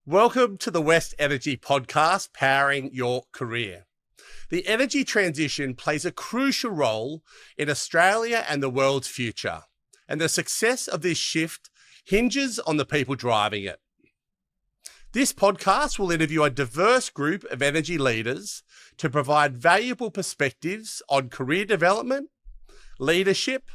Welcome to the West Energy podcast, powering your career. The energy transition plays a crucial role in Australia and the world's future, and the success of this shift hinges on the people driving it. This podcast will interview a diverse group of energy leaders to provide valuable perspectives on career development, leadership,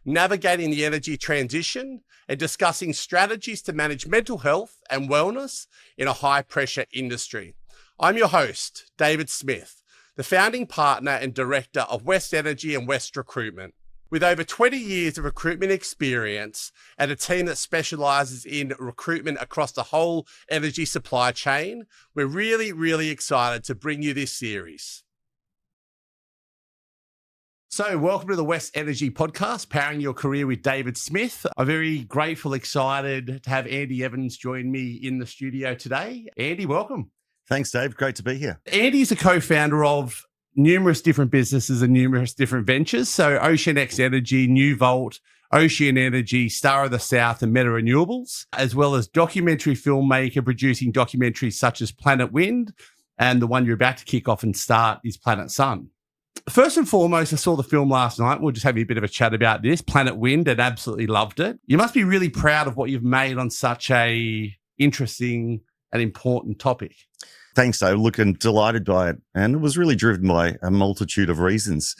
navigating the energy transition, and discussing strategies to manage mental health and wellness in a high-pressure industry. I'm your host, David Smith, the founding partner and director of West Energy and West Recruitment. With over 20 years of recruitment experience and a team that specialises in recruitment across the whole energy supply chain, we're really excited to bring you this series. So welcome to the West Energy podcast, powering your career with David Smith. I'm very grateful, excited to have Andy Evans join me in the studio today. Andy, welcome. Thanks, Dave. Great to be here. Andy is a co-founder of numerous different businesses and numerous different ventures. So Oceanex Energy, New Volt, Ocean Energy, Star of the South, and Meta Renewables, as well as documentary filmmaker producing documentaries such as Planet Wind, and the one you're about to kick off and start is Planet Sun. First and foremost, I saw the film last night. We'll just have a bit of a chat about this. Planet Wind, and absolutely loved it. You must be really proud of what you've made on such a interesting and important topic. Thanks, Dave. Looking delighted by it. And it was really driven by a multitude of reasons.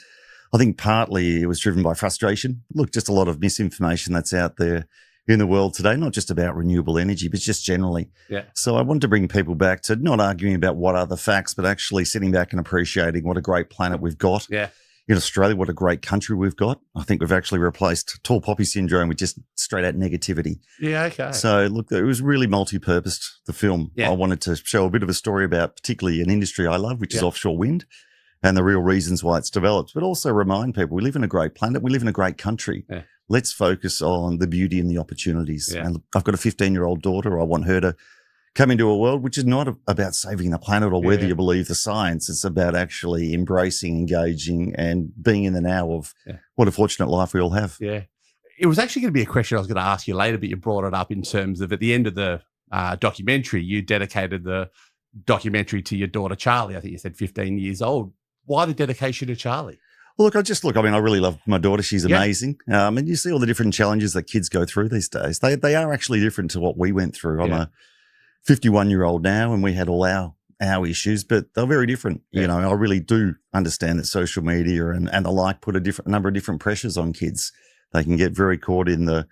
I think partly it was driven by frustration. Look, just a lot of misinformation that's out there in the world today, not just about renewable energy, but just generally. Yeah. So I wanted to bring people back to not arguing about what are the facts, but actually sitting back and appreciating what a great planet we've got. Yeah. In Australia, what a great country we've got. I think we've actually replaced tall poppy syndrome with just straight out negativity. Yeah, okay. So look, it was really multi-purposed, the film. Yeah. I wanted to show a bit of a story about particularly an industry I love, which is offshore wind, and the real reasons why it's developed, but also remind people we live in a great planet. We live in a great country. Yeah. Let's focus on the beauty and the opportunities. Yeah. And I've got a 15-year-old daughter. I want her to come into a world which is not about saving the planet or whether you believe the science. It's about actually embracing, engaging, and being in the now of what a fortunate life we all have. Yeah. It was actually going to be a question I was going to ask you later, but you brought it up in terms of at the end of the documentary, you dedicated the documentary to your daughter, Charlie. I think you said 15 years old. Why the dedication to Charlie? Well, look, I really love my daughter. She's amazing. And you see all the different challenges that kids go through these days. They are actually different to what we went through. I'm a 51-year-old now, and we had all our issues, but they're very different. Yeah. You know, I really do understand that social media and the like put a number of different pressures on kids. They can get very caught in the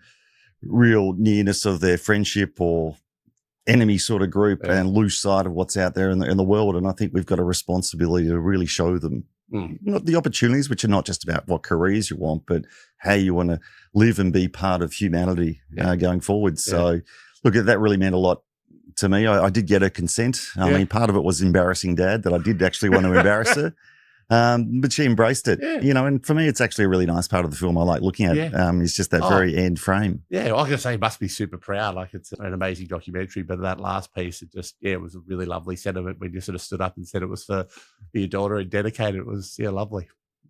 real nearness of their friendship or enemy sort of group and lose sight of what's out there in the world. And I think we've got a responsibility to really show them not the opportunities, which are not just about what careers you want, but how you want to live and be part of humanity going forward. So look, that really meant a lot to me. I did get her consent. I mean, part of it was embarrassing Dad that I did actually want to embarrass her. But she embraced it, you know, and for me, it's actually a really nice part of the film I like looking at. It's just that very end frame. Yeah, I was going to say, you must be super proud. Like, it's an amazing documentary, but that last piece, it just, it was a really lovely sentiment when you sort of stood up and said it was for your daughter and dedicated. It was, lovely.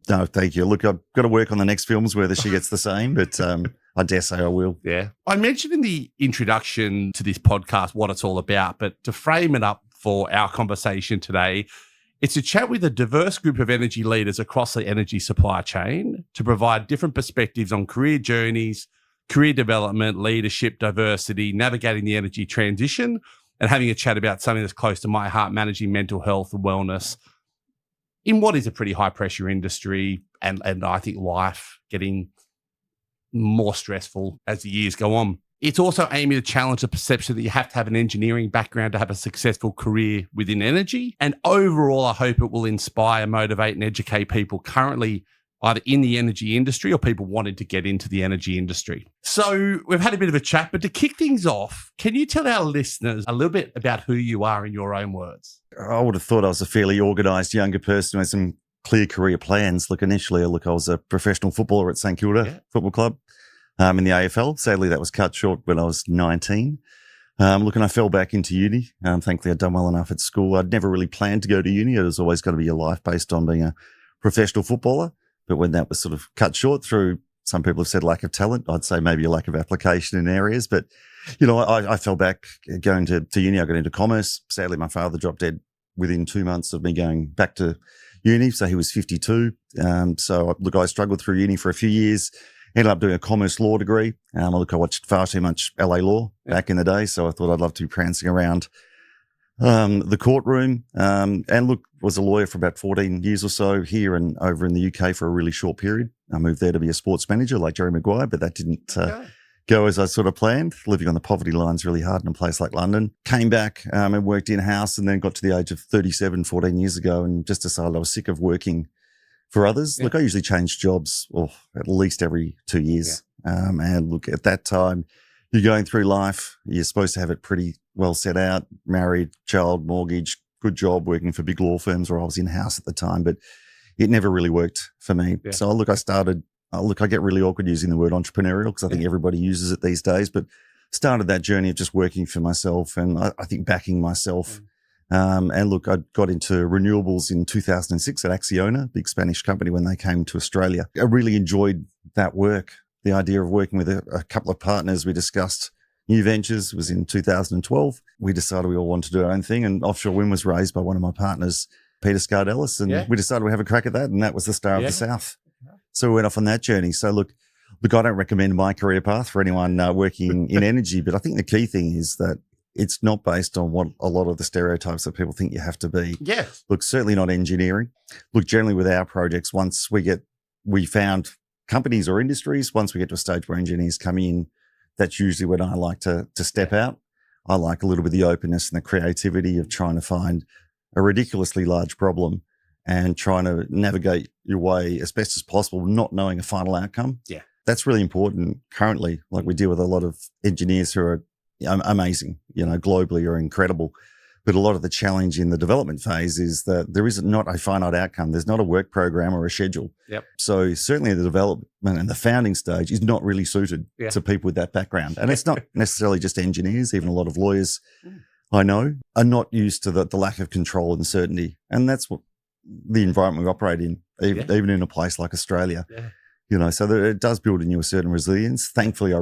No, thank you. Look, I've got to work on the next films, whether she gets the same, but I dare say I will. Yeah. I mentioned in the introduction to this podcast what it's all about, but to frame it up for our conversation today, it's a chat with a diverse group of energy leaders across the energy supply chain to provide different perspectives on career journeys, career development, leadership, diversity, navigating the energy transition, and having a chat about something that's close to my heart, managing mental health and wellness in what is a pretty high-pressure industry, and I think life getting more stressful as the years go on. It's also aiming to challenge the perception that you have to have an engineering background to have a successful career within energy. And overall, I hope it will inspire, motivate, and educate people currently either in the energy industry or people wanting to get into the energy industry. So we've had a bit of a chat, but to kick things off, can you tell our listeners a little bit about who you are in your own words? I would have thought I was a fairly organised younger person with some clear career plans. Look, initially, I was a professional footballer at St Kilda Football Club. In the AFL. Sadly, that was cut short when I was 19. And I fell back into uni. Thankfully, I'd done well enough at school. I'd never really planned to go to uni. It was always going to be a life based on being a professional footballer. But when that was sort of cut short through Some people have said lack of talent. I'd say maybe a lack of application in areas. But, you know, I fell back going to uni. I got into commerce. Sadly, my father dropped dead within 2 months of me going back to uni. So he was 52. So look, I struggled through uni for a few years. Ended up doing a commerce law degree. I watched far too much LA law back in the day. So I thought I'd love to be prancing around the courtroom. And look, was a lawyer for about 14 years or so here and over in the UK for a really short period. I moved there to be a sports manager like Jerry Maguire, but that didn't go as I sort of planned. Living on the poverty line's really hard in a place like London. Came back and worked in-house, and then got to the age of 37, 14 years ago, and just decided I was sick of working for others. Look, I usually change jobs at least every 2 years. And look, at that time, you're going through life. You're supposed to have it pretty well set out, married, child, mortgage, good job, working for big law firms, where I was in-house at the time, but it never really worked for me. So look, I get really awkward using the word entrepreneurial because I think everybody uses it these days, but started that journey of just working for myself and I think backing myself. And look, I got into renewables in 2006 at Acciona, big Spanish company, when they came to Australia. I really enjoyed that work. The idea of working with a couple of partners. We discussed new ventures. It was in 2012. We decided we all wanted to do our own thing, and offshore wind was raised by one of my partners, Peter Scardellis, and we decided we'd have a crack at that, and that was the Star of the South. So we went off on that journey. So look, I don't recommend my career path for anyone working in energy, but I think the key thing is that it's not based on what a lot of the stereotypes that people think you have to be. Look, certainly not engineering. Look, generally with our projects, once we found companies or industries, once we get to a stage where engineers come in, that's usually when I like to step out. I like a little bit of the openness and the creativity of trying to find a ridiculously large problem and trying to navigate your way as best as possible, not knowing a final outcome. That's really important currently. Like, we deal with a lot of engineers who are amazing, you know, globally are incredible. But a lot of the challenge in the development phase is that there is not a finite outcome. There's not a work program or a schedule. So certainly the development and the founding stage is not really suited to people with that background. And it's not necessarily just engineers. Even a lot of lawyers I know are not used to the lack of control and certainty. And that's what the environment we operate in, even in a place like Australia. You know, so that it does build in you a certain resilience. Thankfully,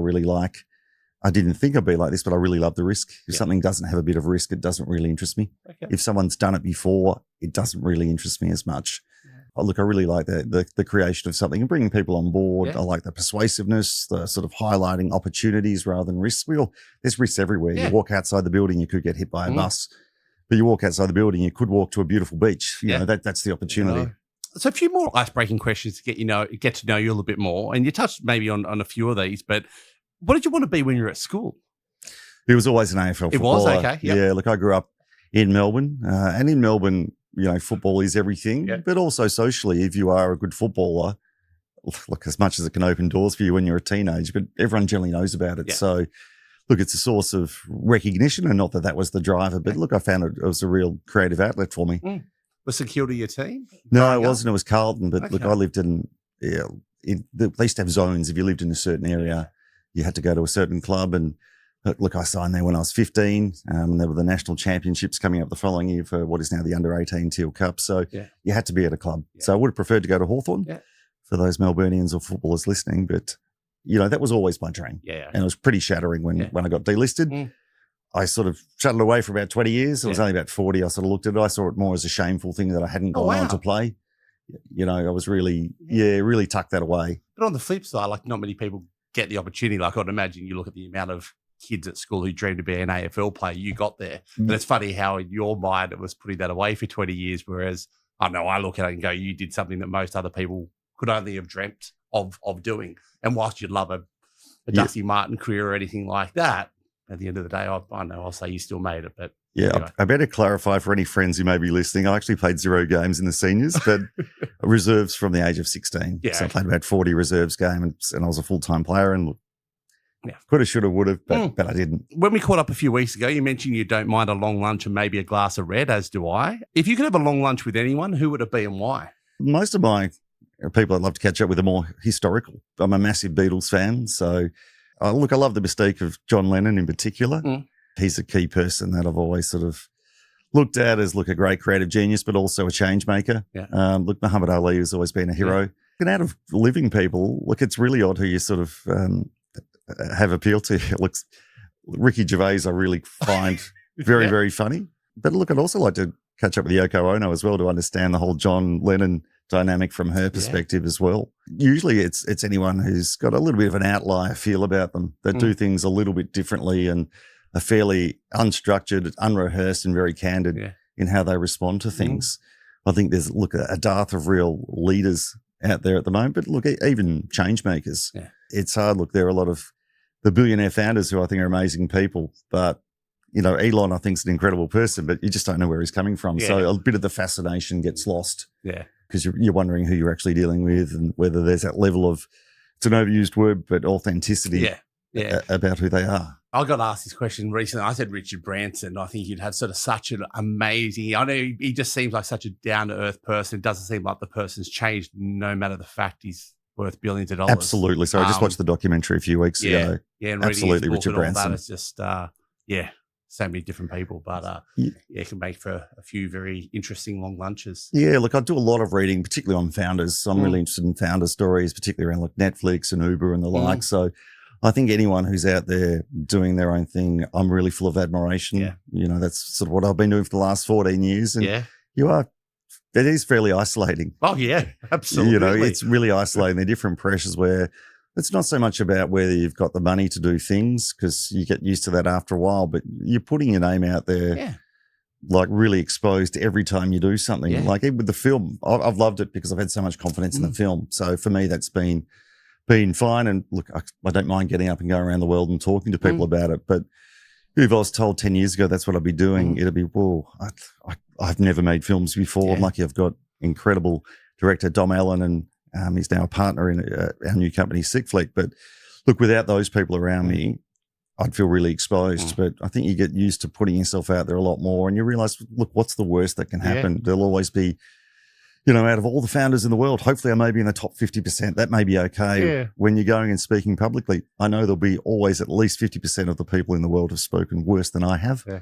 I didn't think I'd be like this, but I really love the risk. If something doesn't have a bit of risk, it doesn't really interest me. If someone's done it before, it doesn't really interest me as much. Look, I really like the creation of something and bringing people on board. I like the persuasiveness, the sort of highlighting opportunities rather than risks. There's risks everywhere. You walk outside the building, you could get hit by a bus. But you walk outside the building, you could walk to a beautiful beach. You know, that's the opportunity. So a few more icebreaking questions to get to know you a little bit more. And you touched maybe on a few of these, but what did you want to be when you were at school? It was always an AFL footballer. It was, okay. Yeah, look, I grew up in Melbourne. And in Melbourne, you know, football is everything. But also socially, if you are a good footballer, look, as much as it can open doors for you when you're a teenager, but everyone generally knows about it. So, look, it's a source of recognition, and not that was the driver, but look, I found it was a real creative outlet for me. Was Security your team? No, it wasn't. It was Carlton. But look, I lived in, they used to have zones. If you lived in a certain area, you had to go to a certain club. And look, I signed there when I was 15. There were the national championships coming up the following year for what is now the under-18 Teal Cup. So you had to be at a club. So I would have preferred to go to Hawthorn for those Melburnians or footballers listening. But, you know, that was always my dream. And it was pretty shattering when I got delisted. I sort of shut it away for about 20 years. It was only about 40. I sort of looked at it. I saw it more as a shameful thing that I hadn't gone on to play. You know, I was really tucked that away. But on the flip side, like, not many people get the opportunity. Like, I'd imagine you look at the amount of kids at school who dreamed to be an AFL player, you got there. And it's funny how in your mind it was putting that away for 20 years, whereas I know I look at it and go, you did something that most other people could only have dreamt of doing. And whilst you'd love a Dusty Martin career or anything like that, at the end of the day, I know I'll say you still made it. But anyway. I better clarify for any friends who may be listening. I actually played 0 games in the seniors, but reserves from the age of 16. So I played about 40 reserves games, and I was a full-time player, and could have, should have, would have, but I didn't. When we caught up a few weeks ago, you mentioned you don't mind a long lunch and maybe a glass of red, as do I. If you could have a long lunch with anyone, who would it be and why? Most of my people I'd love to catch up with are more historical. I'm a massive Beatles fan, so look, I love the mystique of John Lennon in particular. He's a key person that I've always sort of looked at as, a great creative genius, but also a change maker. Look, Muhammad Ali has always been a hero. And out of living people, look, it's really odd who you sort of have appealed to. Look, Ricky Gervais I really find very, very funny. But look, I'd also like to catch up with Yoko Ono as well to understand the whole John Lennon dynamic from her perspective as well. Usually it's anyone who's got a little bit of an outlier feel about them, that do things a little bit differently and are fairly unstructured, unrehearsed and very candid in how they respond to things. I think there's, look, a dearth of real leaders out there at the moment, but look, even change makers. Yeah. It's hard. Look, there are a lot of the billionaire founders who I think are amazing people, but Elon, I think, is an incredible person, but you just don't know where he's coming from. Yeah. So a bit of the fascination gets lost. Yeah. Because you're wondering who you're actually dealing with and whether there's that level of, it's an overused word, but authenticity about who they are. I got asked this question recently. I said Richard Branson. I think you'd have sort of such an amazing, I know he just seems like such a down-to-earth person. It doesn't seem like the person's changed no matter the fact he's worth billions of dollars. Absolutely. So I just watched the documentary a few weeks ago. Yeah, and absolutely, Richard Branson. It's just, so many different people, but it can make for a few very interesting long lunches. Yeah, look, I do a lot of reading, particularly on founders. So I'm really interested in founder stories, particularly around like Netflix and Uber and the like. So I think anyone who's out there doing their own thing, I'm really full of admiration. Yeah. That's sort of what I've been doing for the last 14 years. And it is fairly isolating. Oh, yeah, absolutely. It's really isolating. There are different pressures where it's not so much about whether you've got the money to do things, because you get used to that after a while, but you're putting your name out there, like really exposed every time you do something. Yeah. Like even with the film, I've loved it because I've had so much confidence in the film. So for me, that's been fine. And look, I don't mind getting up and going around the world and talking to people about it. But if I was told 10 years ago that's what I'd be doing, it'd be, whoa, I've never made films before. Yeah. I'm lucky I've got incredible director Dom Allen, and he's now a partner in our new company, Sick Fleet. But look, without those people around me, I'd feel really exposed. But I think you get used to putting yourself out there a lot more, and you realize, look, what's the worst that can happen? There'll always be, out of all the founders in the world, hopefully I may be in the top 50%. That may be okay. Yeah. When you're going and speaking publicly, I know there'll be always at least 50% of the people in the world have spoken worse than I have. Yeah.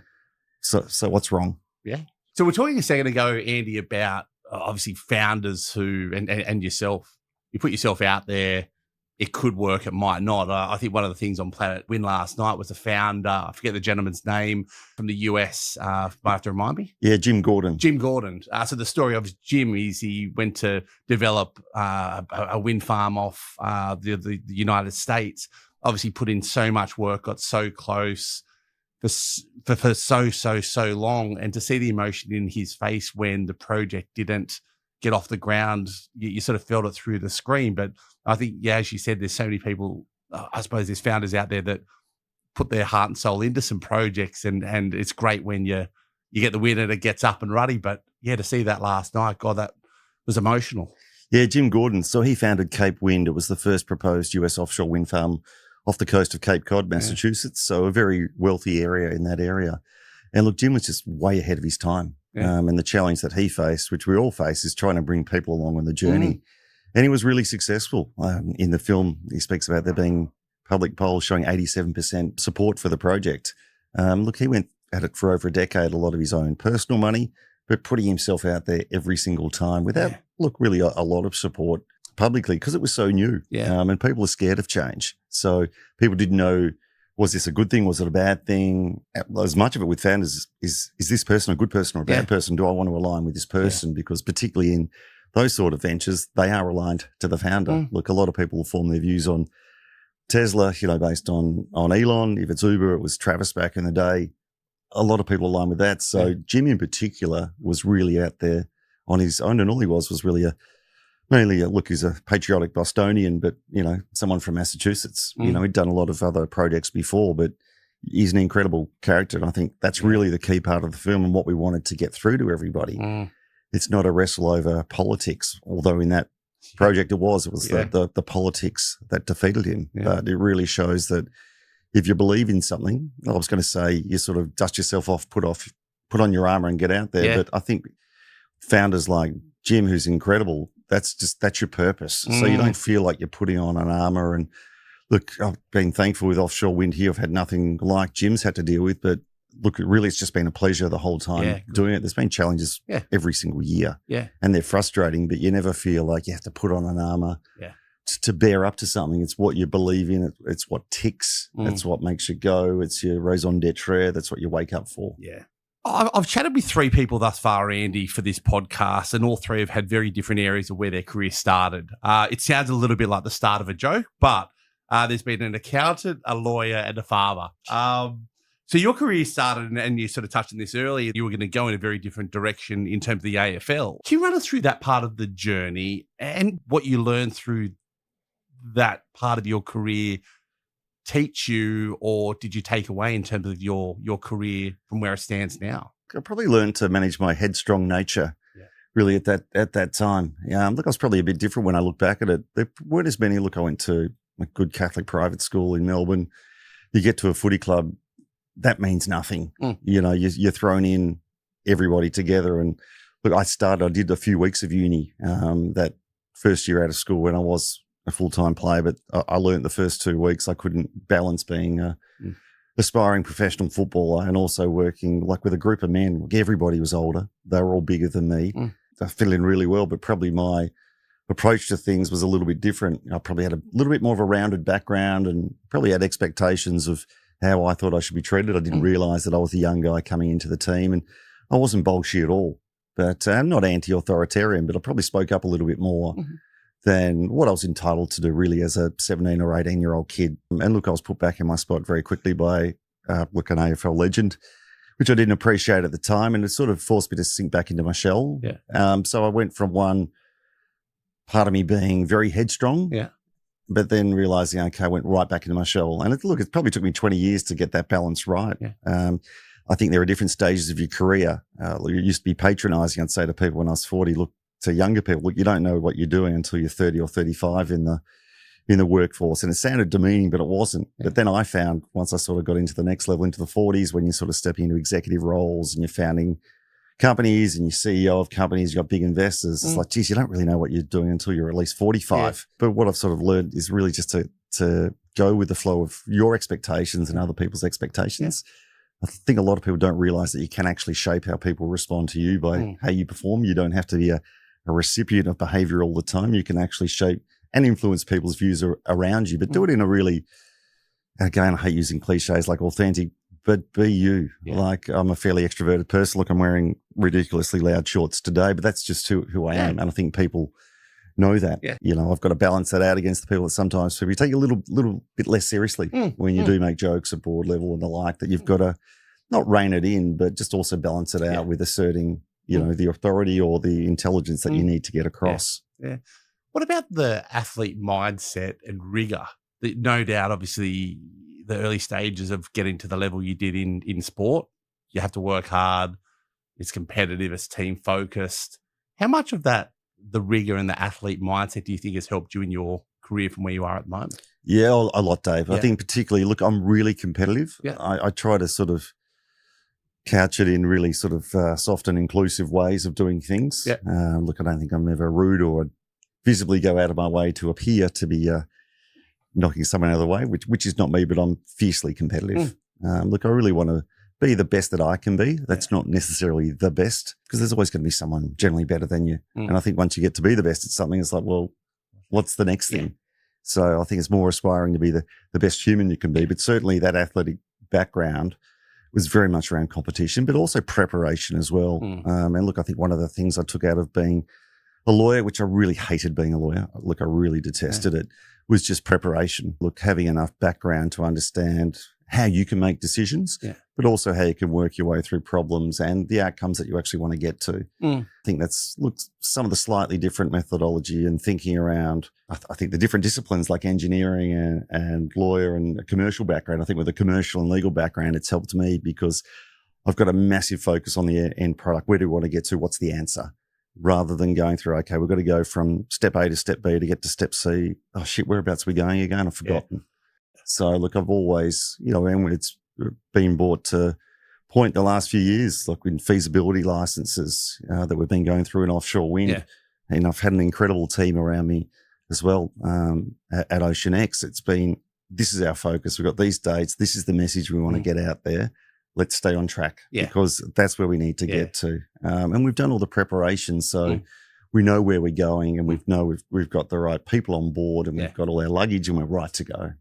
So what's wrong? Yeah. So we're talking a second ago, Andy, about obviously founders who, and yourself, you put yourself out there, it could work, it might not. I think one of the things on Planet Win last night was a founder, I forget the gentleman's name, from the US, might have to remind me. Yeah, Jim Gordon. So the story of Jim is he went to develop a wind farm off the United States, obviously put in so much work, got so close for so long, and to see the emotion in his face when the project didn't get off the ground, you sort of felt it through the screen. But I think, as you said, there's so many people, I suppose there's founders out there that put their heart and soul into some projects, and it's great when you get the win and it gets up and running. But to see that last night, God, that was emotional. Yeah, Jim Gordon. So he founded Cape Wind. It was the first proposed US offshore wind farm off the coast of Cape Cod, Massachusetts. So a very wealthy area in that area. And look, Jim was just way ahead of his time. Yeah. And the challenge that he faced, which we all face, is trying to bring people along on the journey. And he was really successful. In the film, he speaks about there being public polls showing 87% support for the project. Look, he went at it for over a decade, a lot of his own personal money, but putting himself out there every single time without, really a lot of support publicly, because it was so new. Yeah. And people are scared of change. So people didn't know, was this a good thing? Was it a bad thing? As much of it with founders is this person a good person or a bad person? Do I want to align with this person? Because particularly in those sort of ventures, they are aligned to the founder. Look, a lot of people will form their views on Tesla, based on Elon. If it's Uber, it was Travis back in the day. A lot of people align with that. So Jim in particular was really out there on his own, and all he was really he's a patriotic Bostonian, but, someone from Massachusetts. He'd done a lot of other projects before, but he's an incredible character. And I think that's really the key part of the film and what we wanted to get through to everybody. It's not a wrestle over politics, although in that project it was the politics that defeated him. But it really shows that if you believe in something, I was going to say, you sort of dust yourself off, put on your armor and get out there. But I think founders like Jim, who's incredible, that's your purpose. So you don't feel like you're putting on an armor. And look, I've been thankful with offshore wind here. I've had nothing like Jim's had to deal with, but look, really, it's just been a pleasure the whole time doing it. There's been challenges every single year, and they're frustrating, but you never feel like you have to put on an armor to bear up to something. It's what you believe in. It's what ticks. It's what makes you go. It's your raison d'etre. That's what you wake up for. Yeah. I've chatted with 3 people thus far, Andy, for this podcast, and all 3 have had very different areas of where their career started. It sounds a little bit like the start of a joke, but there's been an accountant, a lawyer, and a farmer. So your career started, and you sort of touched on this earlier, you were going to go in a very different direction in terms of the AFL. Can you run us through that part of the journey and what you learned through that part of your career teach you, or did you take away in terms of your career from where it stands now? I probably learned to manage my headstrong nature really at that time. Look, I was probably a bit different when I look back at it. There weren't as many. Look, I went to a good Catholic private school in Melbourne. You get to a footy club, that means nothing. You know, you're thrown in, everybody together. And look, I did a few weeks of uni that first year out of school when I was a full-time player, but I learned the first 2 weeks I couldn't balance being a aspiring professional footballer and also working like with a group of men. Everybody was older. They were all bigger than me. I fit in really well, but probably my approach to things was a little bit different. I probably had a little bit more of a rounded background and probably had expectations of how I thought I should be treated. I didn't realise that I was a young guy coming into the team, and I wasn't bolshy at all. But I'm not anti-authoritarian, but I probably spoke up a little bit more than what I was entitled to do really as a 17 or 18-year-old kid. And look, I was put back in my spot very quickly by an AFL legend, which I didn't appreciate at the time, and it sort of forced me to sink back into my shell. So I went from one part of me being very headstrong, but then realising, okay, I went right back into my shell. And it probably took me 20 years to get that balance right. I think there are different stages of your career. You used to be patronising, I'd say to people when I was 40, look, to younger people, look, you don't know what you're doing until you're 30 or 35 in the workforce. And it sounded demeaning, but it wasn't. But then I found once I sort of got into the next level, into the 40s, when you're sort of stepping into executive roles and you're founding companies and you're CEO of companies, you've got big investors. It's like, geez, you don't really know what you're doing until you're at least 45. But what I've sort of learned is really just to go with the flow of your expectations and other people's expectations. I think a lot of people don't realize that you can actually shape how people respond to you by how you perform. You don't have to be a recipient of behavior all the time. You can actually shape and influence people's views around you, but do it in a really, again, I hate using cliches like authentic, but be you. Like, I'm a fairly extroverted person. Look, I'm wearing ridiculously loud shorts today, but that's just who I am. And I think people know that. You know, I've got to balance that out against the people that sometimes people take a little bit less seriously when you do make jokes at board level and the like, that you've got to not rein it in, but just also balance it out with asserting, you know, the authority or the intelligence that you need to get across. What about the athlete mindset and rigor? No doubt, obviously, the early stages of getting to the level you did in sport, you have to work hard. It's competitive. It's team focused. How much of that, the rigor and the athlete mindset, do you think has helped you in your career from where you are at the moment? Yeah, a lot, Dave. I think particularly, look, I'm really competitive. I try to sort of couch it in really sort of soft and inclusive ways of doing things. Look, I don't think I'm ever rude or visibly go out of my way to appear to be knocking someone out of the way, which is not me, but I'm fiercely competitive. Look, I really want to be the best that I can be. That's not necessarily the best, because there's always going to be someone generally better than you. And I think once you get to be the best at something, it's like, well, what's the next thing? So I think it's more aspiring to be the best human you can be. But certainly that athletic background was very much around competition, but also preparation as well. And look, I think one of the things I took out of being a lawyer, which I really hated being a lawyer, look, I really detested it, was just preparation. Look, having enough background to understand how you can make decisions, but also how you can work your way through problems and the outcomes that you actually want to get to. I think that's, look, some of the slightly different methodology and thinking around, I think the different disciplines like engineering and lawyer and a commercial background. I think with a commercial and legal background, it's helped me because I've got a massive focus on the end product. Where do we want to get to? What's the answer? Rather than going through, okay, we've got to go from step A to step B to get to step C. Oh shit, whereabouts are we going again? I've forgotten. So look, I've always, you know, and when it's been brought to point the last few years, like in feasibility licenses that we've been going through in offshore wind, and I've had an incredible team around me as well at Oceanex. It's been, this is our focus. We've got these dates. This is the message we want to get out there. let's stay on track because that's where we need to get to. And we've done all the preparations. So we know where we're going and we've got the right people on board and we've got all our luggage and we're right to go.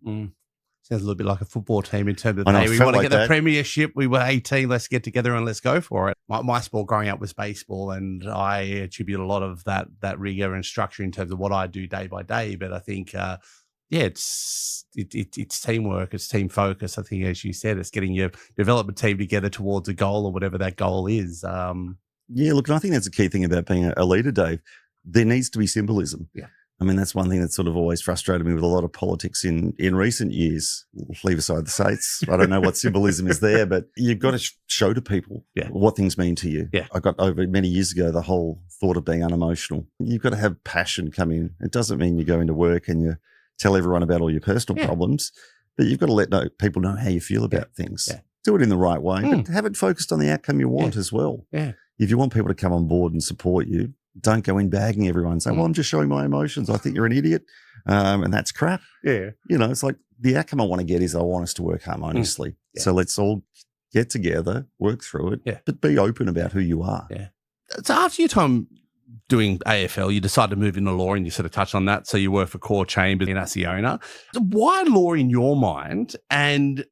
Sounds a little bit like a football team in terms of, hey, we want to get the premiership. We were 18. Let's get together and let's go for it. My sport growing up was baseball, and I attribute a lot of that rigor and structure in terms of what I do day by day. But I think, it's teamwork, it's team focus. I think, as you said, it's getting your development team together towards a goal or whatever that goal is. Look, and I think that's a key thing about being a leader, Dave. There needs to be symbolism. I mean, that's one thing that's sort of always frustrated me with a lot of politics in recent years. Leave aside the states. I don't know what symbolism is there, but you've got to show to people what things mean to you. I got over many years ago the whole thought of being unemotional. You've got to have passion come in. It doesn't mean you go into work and you tell everyone about all your personal problems, but you've got to let people know how you feel about things. Do it in the right way, but have it focused on the outcome you want as well. If you want people to come on board and support you, don't go in bagging everyone saying, well, I'm just showing my emotions. I think you're an idiot. And that's crap. It's like the outcome I want to get is I want us to work harmoniously. So let's all get together, work through it, but be open about who you are. So after your time doing AFL, you decided to move into law and you sort of touched on that. So you work for Core Chambers in Oceana. So why law in your mind? And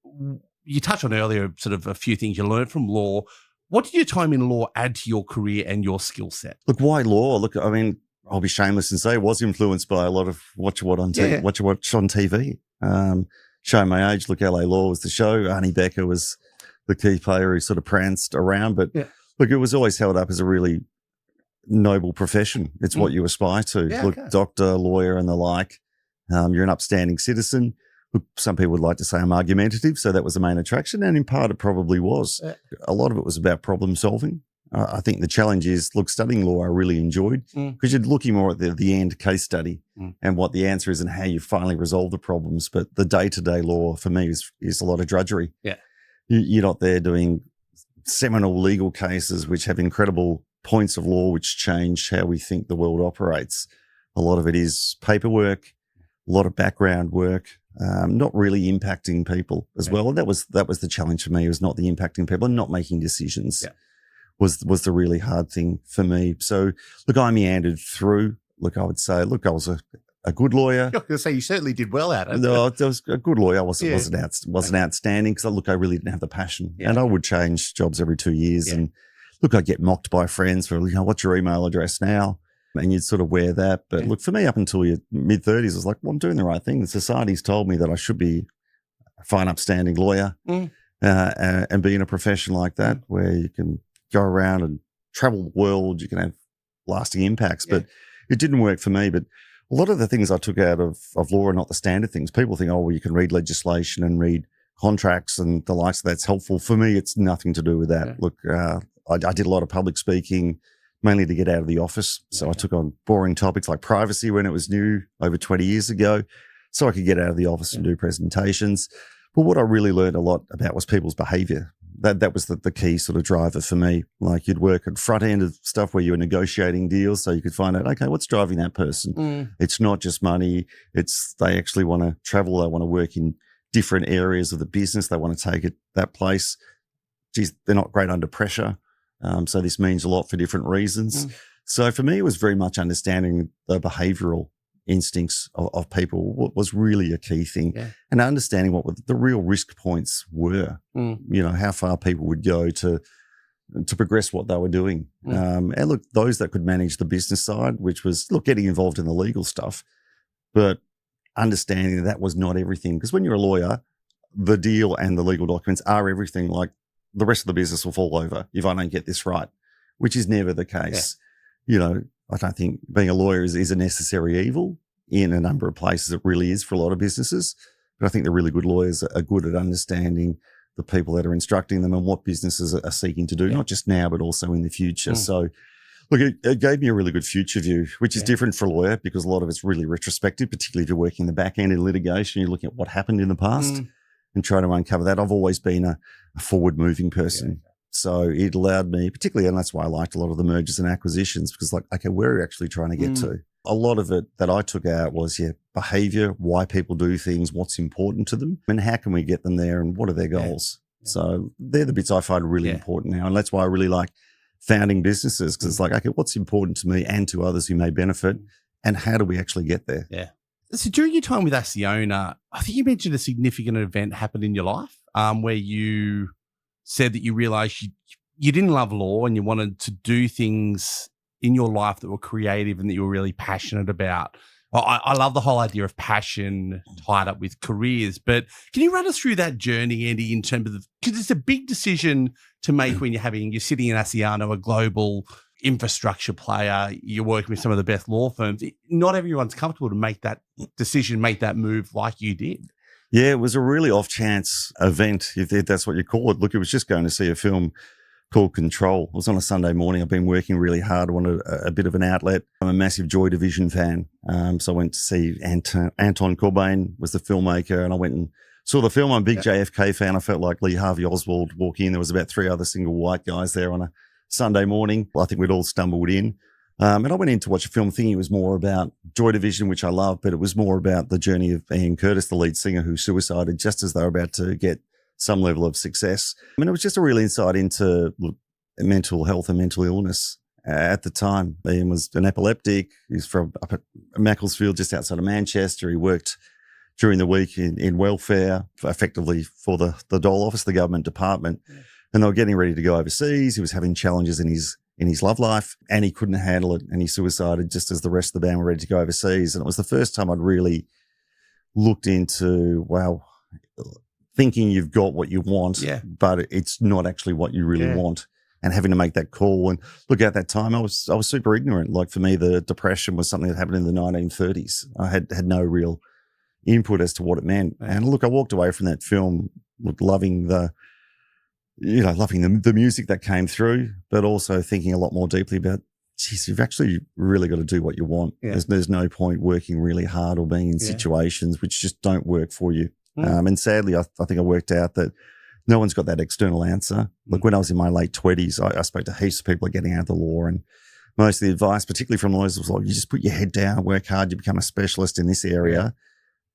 you touched on earlier sort of a few things you learned from law. What did your time in law add to your career and your skill set? Look, why law? Look, I mean, I'll be shameless and say I was influenced by a lot of what you watch on TV. Showing my age, look, LA Law was the show. Arnie Becker was the key player who sort of pranced around. But look, it was always held up as a really noble profession. It's what you aspire to. Look, doctor, lawyer and the like. You're an upstanding citizen. Look, some people would like to say I'm argumentative, so that was the main attraction, and in part it probably was. A lot of it was about problem solving. I think the challenge is, look, studying law I really enjoyed because you're looking more at the end case study and what the answer is and how you finally resolve the problems. But the day-to-day law for me is a lot of drudgery. You're not there doing seminal legal cases which have incredible points of law which change how we think the world operates. A lot of it is paperwork, a lot of background work. Not really impacting people as well. And that was the challenge for me, was not the impacting people and not making decisions was the really hard thing for me. So look, I meandered through. Look, I would say, look, I was a good lawyer. I was going to say you certainly did well at it. No, I was a good lawyer. I wasn't outstanding because look, I really didn't have the passion and I would change jobs every 2 years. And look, I'd get mocked by friends for, what's your email address now? And you'd sort of wear that. But look, for me, up until your mid-30s, I was like, well, I'm doing the right thing. The society's told me that I should be a fine, upstanding lawyer and be in a profession like that where you can go around and travel the world, you can have lasting impacts. But it didn't work for me. But a lot of the things I took out of law are not the standard things. People think, you can read legislation and read contracts and the likes. That's helpful. For me, it's nothing to do with that. Look, I did a lot of public speaking, mainly to get out of the office. So I took on boring topics like privacy when it was new over 20 years ago, so I could get out of the office and do presentations. But what I really learned a lot about was people's behavior. That was the key sort of driver for me. Like you'd work at front end of stuff where you were negotiating deals so you could find out, okay, what's driving that person? It's not just money. It's they actually want to travel. They want to work in different areas of the business. They want to take it that place. Geez, they're not great under pressure. So this means a lot for different reasons. So for me, it was very much understanding the behavioural instincts of people was really a key thing, and understanding what the real risk points were. How far people would go to progress what they were doing. And look, those that could manage the business side, which was getting involved in the legal stuff, but understanding that was not everything. Because when you're a lawyer, the deal and the legal documents are everything. Like, the rest of the business will fall over if I don't get this right, which is never the case. I don't think being a lawyer is a necessary evil in a number of places. It really is for a lot of businesses. But I think the really good lawyers are good at understanding the people that are instructing them and what businesses are seeking to do, not just now, but also in the future. So look, it gave me a really good future view, which is different for a lawyer because a lot of it's really retrospective, particularly if you're working in the back end in litigation, you're looking at what happened in the past. And try to uncover that. I've always been a forward-moving person. So it allowed me, particularly, and that's why I liked a lot of the mergers and acquisitions, because okay, where are you actually trying to get to? A lot of it that I took out was, behaviour, why people do things, what's important to them, and how can we get them there and what are their goals? So they're the bits I find really important now. And that's why I really like founding businesses, because it's like, okay, what's important to me and to others who may benefit, and how do we actually get there? Yeah. So during your time with Oceana, I think you mentioned a significant event happened in your life where you said that you realized you didn't love law and you wanted to do things in your life that were creative and that you were really passionate about. I love the whole idea of passion tied up with careers, but can you run us through that journey, Andy, in terms of, because it's a big decision to make when you're sitting in Oceana, a global infrastructure player, you're working with some of the best law firms. Not everyone's comfortable to make that decision, make that move like you did. Yeah, it was a really off chance event, if that's what you call it. Look, it was just going to see a film called Control. It was on a Sunday morning. I've been working really hard. I wanted a bit of an outlet. I'm a massive Joy Division fan. So I went to see Anton Corbijn was the filmmaker, and I went and saw the film. I'm a big JFK fan. I felt like Lee Harvey Oswald walking in. There was about 3 other single white guys there on a Sunday morning. I think we'd all stumbled in. And I went in to watch a film thinking it was more about Joy Division, which I love, but it was more about the journey of Ian Curtis, the lead singer, who suicided just as they were about to get some level of success. I mean, it was just a real insight into mental health and mental illness at the time. Ian was an epileptic. He's from up at Macclesfield, just outside of Manchester. He worked during the week in welfare, effectively for the Dole office, the government department. Yeah. And they were getting ready to go overseas. He was having challenges in his love life, and he couldn't handle it, and he suicided just as the rest of the band were ready to go overseas. And it was the first time I'd really looked into, wow, thinking you've got what you want, but it's not actually what you really want, and having to make that call. And look, at that time, I was super ignorant. Like, for me, the depression was something that happened in the 1930s. I had no real input as to what it meant. And look, I walked away from that film loving the music that came through, but also thinking a lot more deeply about, geez, you've actually really got to do what you want. Yeah. There's no point working really hard or being in situations which just don't work for you. And sadly, I think I worked out that no one's got that external answer. Look, when I was in my late 20s, I spoke to heaps of people getting out of the law, and most of the advice, particularly from lawyers, was like, you just put your head down, work hard, you become a specialist in this area.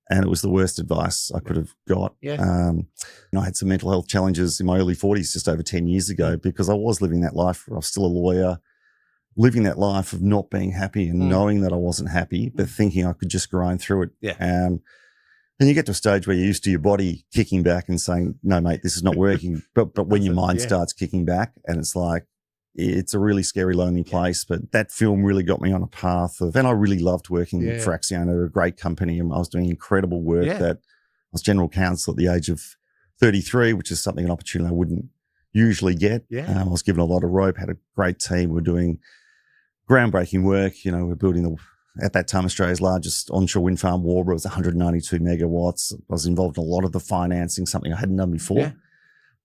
And it was the worst advice I could have got. And I had some mental health challenges in my early 40s, just over 10 years ago, because I was living that life. I was still a lawyer, living that life of not being happy and knowing that I wasn't happy, but thinking I could just grind through it. And you get to a stage where you're used to your body kicking back and saying, no, mate, this is not working. But when your mind starts kicking back, and it's like, it's a really scary, lonely place. But that film really got me on a path of, and I really loved working for Oceana, a great company. And I was doing incredible work that I was general counsel at the age of 33, which is an opportunity I wouldn't usually get. I was given a lot of rope, had a great team. We were doing groundbreaking work. We're building at that time, Australia's largest onshore wind farm, Warborough. It was 192 megawatts. I was involved in a lot of the financing, something I hadn't done before.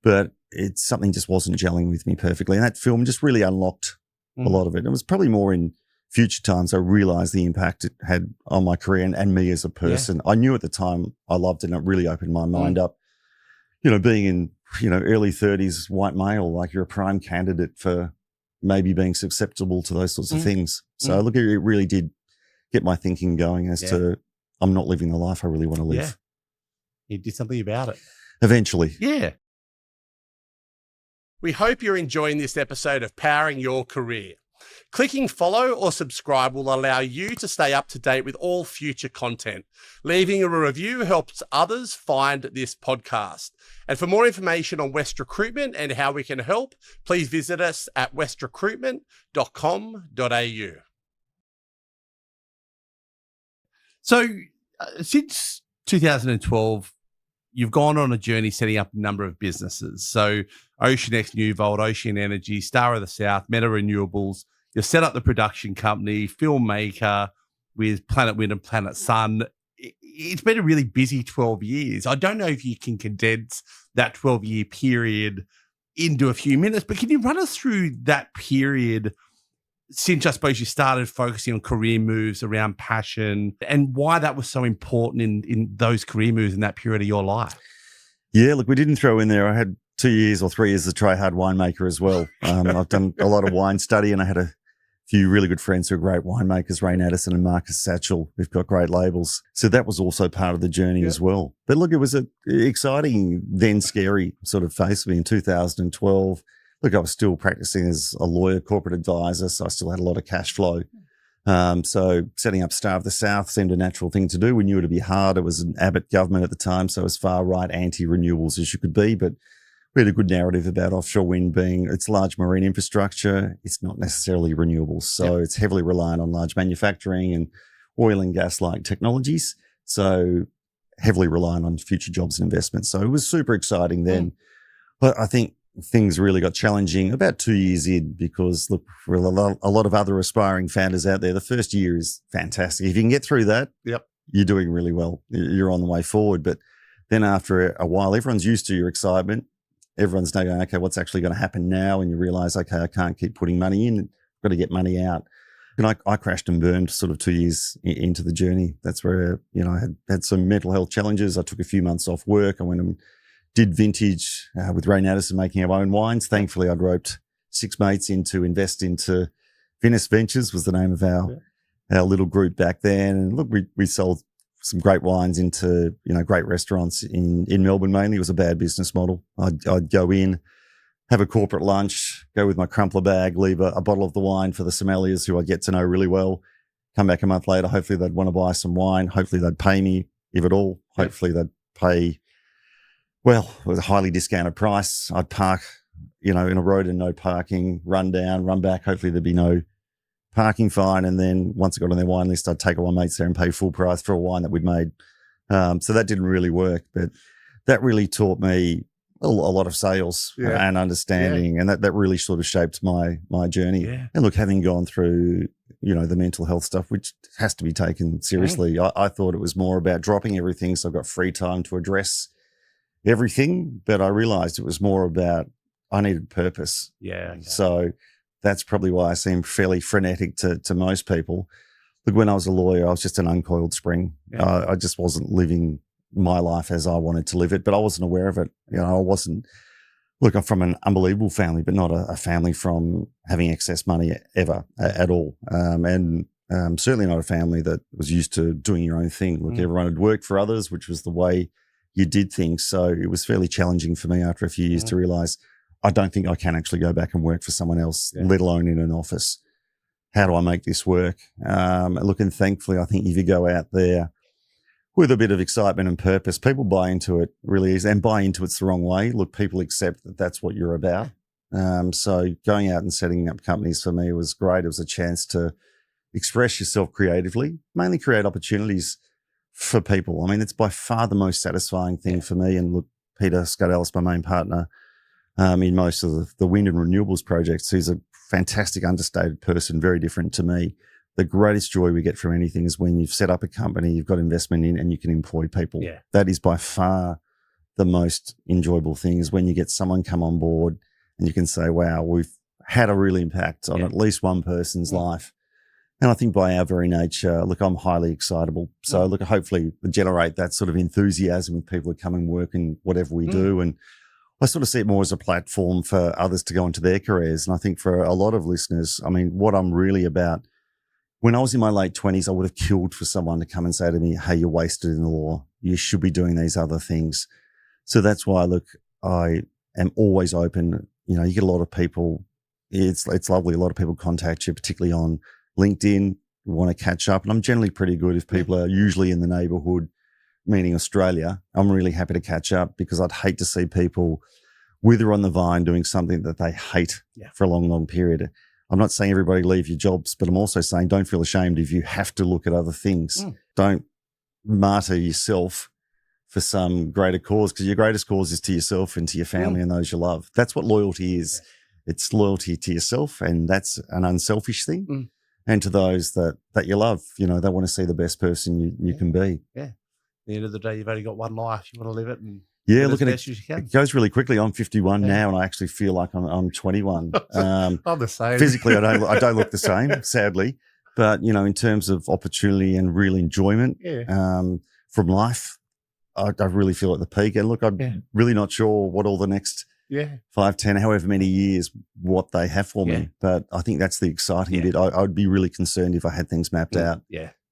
But it's something just wasn't gelling with me perfectly. And that film just really unlocked a lot of it. It was probably more in future times I realized the impact it had on my career and me as a person. I knew at the time I loved it, and it really opened my mind up. Being in, early 30s, white male, like, you're a prime candidate for maybe being susceptible to those sorts of things. So look, it really did get my thinking going as to, I'm not living the life I really want to live. You did something about it. Eventually. We hope you're enjoying this episode of Powering Your Career. Clicking follow or subscribe will allow you to stay up to date with all future content. Leaving a review helps others find this podcast. And for more information on West Recruitment and how we can help, please visit us at westrecruitment.com.au. So since 2012, you've gone on a journey setting up a number of businesses. So Oceanex New Volt, Ocean Energy, Star of the South, Meta Renewables. You've set up the production company, filmmaker with Planet Wind and Planet Sun. It's been a really busy 12 years. I don't know if you can condense that 12-year period into a few minutes, but can you run us through that period since, I suppose, you started focusing on career moves around passion, and why that was so important in those career moves in that period of your life? Yeah, look, we didn't throw in there. I had 2 years or 3 years as a try-hard winemaker as well. I've done a lot of wine study, and I had a few really good friends who are great winemakers, Ray Addison and Marcus Satchel. We've got great labels. So that was also part of the journey as well. But look, it was an exciting, then scary sort of phase for me in 2012. Look, I was still practicing as a lawyer, corporate advisor, so I still had a lot of cash flow. So setting up Star of the South seemed a natural thing to do. We knew it'd be hard. It was an Abbott government at the time, so as far right anti-renewables as you could be. But we had a good narrative about offshore wind being it's large marine infrastructure. It's not necessarily renewables. So it's heavily reliant on large manufacturing and oil and gas-like technologies. So heavily reliant on future jobs and investments. So it was super exciting then. But I think things really got challenging about 2 years in because, look, for a lot of other aspiring founders out there, the first year is fantastic. If you can get through that, you're doing really well. You're on the way forward. But then after a while, everyone's used to your excitement. Everyone's now going, okay, what's actually going to happen now? And you realize, okay, I can't keep putting money in. I've got to get money out. And I crashed and burned sort of 2 years into the journey. That's where, I had some mental health challenges. I took a few months off work. I went and did vintage with Ray Addison, making our own wines. Thankfully, I'd roped 6 mates in to invest into Venice Ventures was the name of our little group back then. And look, we sold some great wines into, great restaurants in Melbourne mainly. It was a bad business model. I'd go in, have a corporate lunch, go with my crumpler bag, leave a bottle of the wine for the sommeliers who I get to know really well, come back a month later. Hopefully they'd want to buy some wine. Hopefully they'd pay me, if at all. Hopefully they'd pay, well, it was a highly discounted price. I'd park, in a road and no parking, run down, run back. Hopefully there'd be no parking fine. And then once I got on their wine list, I'd take all my mates there and pay full price for a wine that we'd made. So that didn't really work, but that really taught me a lot of sales and understanding. And that really sort of shaped my journey. And look, having gone through, the mental health stuff, which has to be taken seriously, I thought it was more about dropping everything. So I got free time to address everything, but I realized it was more about I needed purpose. So that's probably why I seem fairly frenetic to most people. Look, when I was a lawyer, I was just an uncoiled spring. I just wasn't living my life as I wanted to live it, but I wasn't aware of it. I wasn't, look, I'm from an unbelievable family, but not a family from having excess money ever at all. And certainly not a family that was used to doing your own thing. Look, everyone had worked for others, which was the way you did things. So it was fairly challenging for me after a few years to realize I don't think I can actually go back and work for someone else, let alone in an office. How do I make this work? Look, and thankfully, I think if you go out there with a bit of excitement and purpose, people buy into it really easily, and buy into it's the wrong way. Look, people accept that that's what you're about. So going out and setting up companies for me was great. It was a chance to express yourself creatively, mainly create opportunities for people. I mean, it's by far the most satisfying thing for me. And look, Peter Scott-Ellis, my main partner, in most of the wind and renewables projects, he's a fantastic, understated person, very different to me. The greatest joy we get from anything is when you've set up a company, you've got investment in, and you can employ people. That is by far the most enjoyable thing, is when you get someone come on board and you can say, wow, we've had a real impact on at least one person's life. And I think by our very nature, look, I'm highly excitable. So look, hopefully generate that sort of enthusiasm with people who come and work in whatever we do. And I sort of see it more as a platform for others to go into their careers. And I think for a lot of listeners, I mean, what I'm really about, when I was in my late 20s, I would have killed for someone to come and say to me, hey, you're wasted in the law. You should be doing these other things. So that's why, look, I am always open. You get a lot of people. It's lovely. A lot of people contact you, particularly on LinkedIn, want to catch up. And I'm generally pretty good if people are usually in the neighborhood, meaning Australia. I'm really happy to catch up, because I'd hate to see people wither on the vine doing something that they hate for a long, long period. I'm not saying everybody leave your jobs, but I'm also saying don't feel ashamed if you have to look at other things. Don't martyr yourself for some greater cause, because your greatest cause is to yourself and to your family and those you love. That's what loyalty is. It's loyalty to yourself, and that's an unselfish thing. And to those that you love, they want to see the best person you can be. At the end of the day, you've only got one life. You want to live it and look at it. It goes really quickly. I'm 51 now, and I actually feel like I'm 21. I'm the same. Physically, I don't look the same, sadly. But, in terms of opportunity and real enjoyment from life, I really feel at the peak. And look, I'm really not sure what all the next Yeah. 5, 10, however many years, what they have for me. But I think that's the exciting bit. I'd be really concerned if I had things mapped out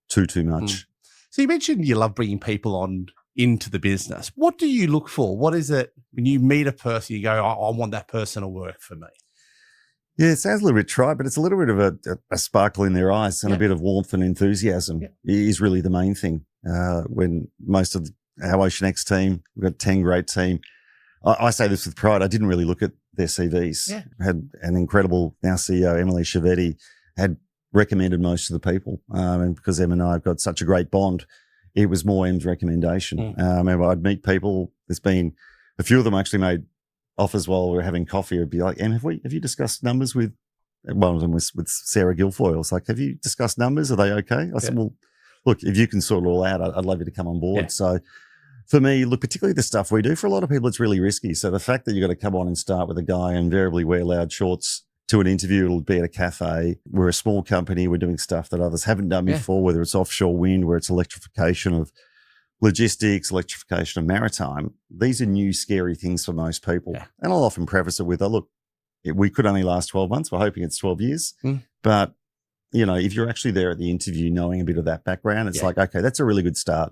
too much. So you mentioned you love bringing people on into the business. What do you look for? What is it when you meet a person, you go, I want that person to work for me? Yeah, it sounds a little bit trite, but it's a little bit of a sparkle in their eyes and a bit of warmth and enthusiasm is really the main thing. When most of our OceanEx team, we've got a 10 great team. I say this with pride. I didn't really look at their CVs. Yeah. Had an incredible now CEO, Emily Chiavetti, had recommended most of the people. And because Em and I have got such a great bond, it was more Em's recommendation. And I'd meet people. There's been a few of them actually made offers while we were having coffee. It'd be like, Em, have you discussed numbers with, one of them was with Sarah Guilfoyle. It's like, have you discussed numbers? Are they okay? I said, well, look, if you can sort it all out, I'd love you to come on board. So for me, look, particularly the stuff we do, for a lot of people, it's really risky. So the fact that you've got to come on and start with a guy and invariably wear loud shorts to an interview, it'll be at a cafe. We're a small company. We're doing stuff that others haven't done before, whether it's offshore wind, where it's electrification of logistics, electrification of maritime. These are new, scary things for most people. And I'll often preface it with, look, we could only last 12 months. We're hoping it's 12 years. But, you know, if you're actually there at the interview knowing a bit of that background, it's like, okay, that's a really good start.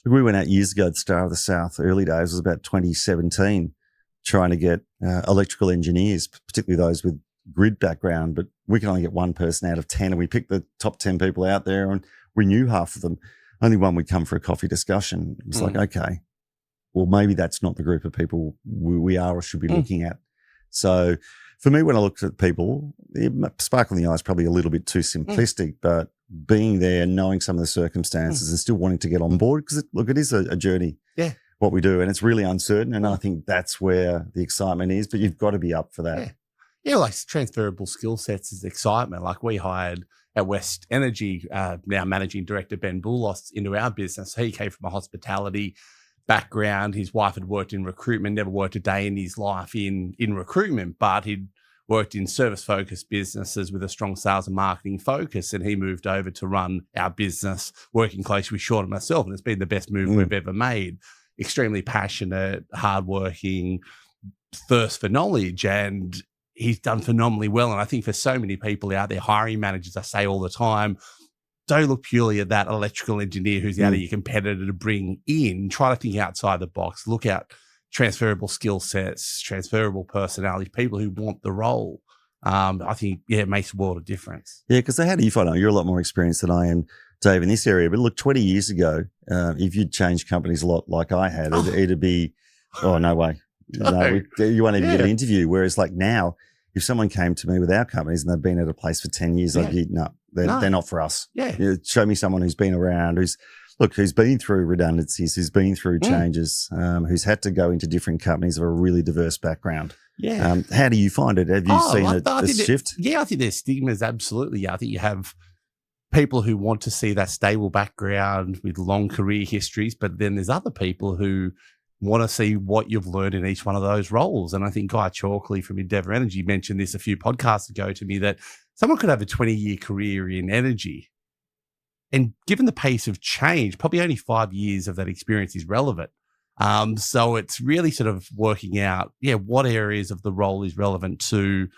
We went out years ago at Star of the South, early days, it was about 2017, trying to get electrical engineers, particularly those with grid background, but we can only get one person out of 10, and we picked the top 10 people out there and we knew half of them. Only one would come for a coffee discussion. It's like, okay, well, maybe that's not the group of people we are or should be looking at. So for me, when I looked at people, sparkle in the eye is probably a little bit too simplistic, but being there, knowing some of the circumstances and still wanting to get on board, because it is a journey, what we do, and it's really uncertain. And I think that's where the excitement is, but you've got to be up for that. Yeah, like transferable skill sets is excitement. Like we hired at West Energy, now Managing Director Ben Boulos into our business. He came from a hospitality background. His wife had worked in recruitment, never worked a day in his life in recruitment, but he'd worked in service-focused businesses with a strong sales and marketing focus, and he moved over to run our business, working closely with Sean and myself, and it's been the best move we've ever made. Extremely passionate, hardworking, thirst for knowledge, and he's done phenomenally well. And I think for so many people out there, hiring managers, I say all the time, don't look purely at that electrical engineer who's out of your competitor to bring in. Try to think outside the box. Look at transferable skill sets, transferable personalities, people who want the role. I think, it makes a world of difference. Yeah, because how do you find out? You're a lot more experienced than I am, Dave, in this area. But look, 20 years ago, if you'd changed companies a lot like I had, it'd be, oh, no way. No, you won't even get an interview. Whereas like now, if someone came to me with our companies and they've been at a place for 10 years, I'd be, no, they're not for us. Show me someone who's been around, who's been through redundancies, who's been through changes, who's had to go into different companies of a really diverse background. How do you find it? Have you seen a shift? I think there's stigmas, absolutely. I think you have people who want to see that stable background with long career histories, but then there's other people who want to see what you've learned in each one of those roles. And I think Guy Chalkley from Endeavour Energy mentioned this a few podcasts ago to me, that someone could have a 20-year career in energy, and given the pace of change, probably only 5 years of that experience is relevant. So it's really sort of working out, what areas of the role is relevant to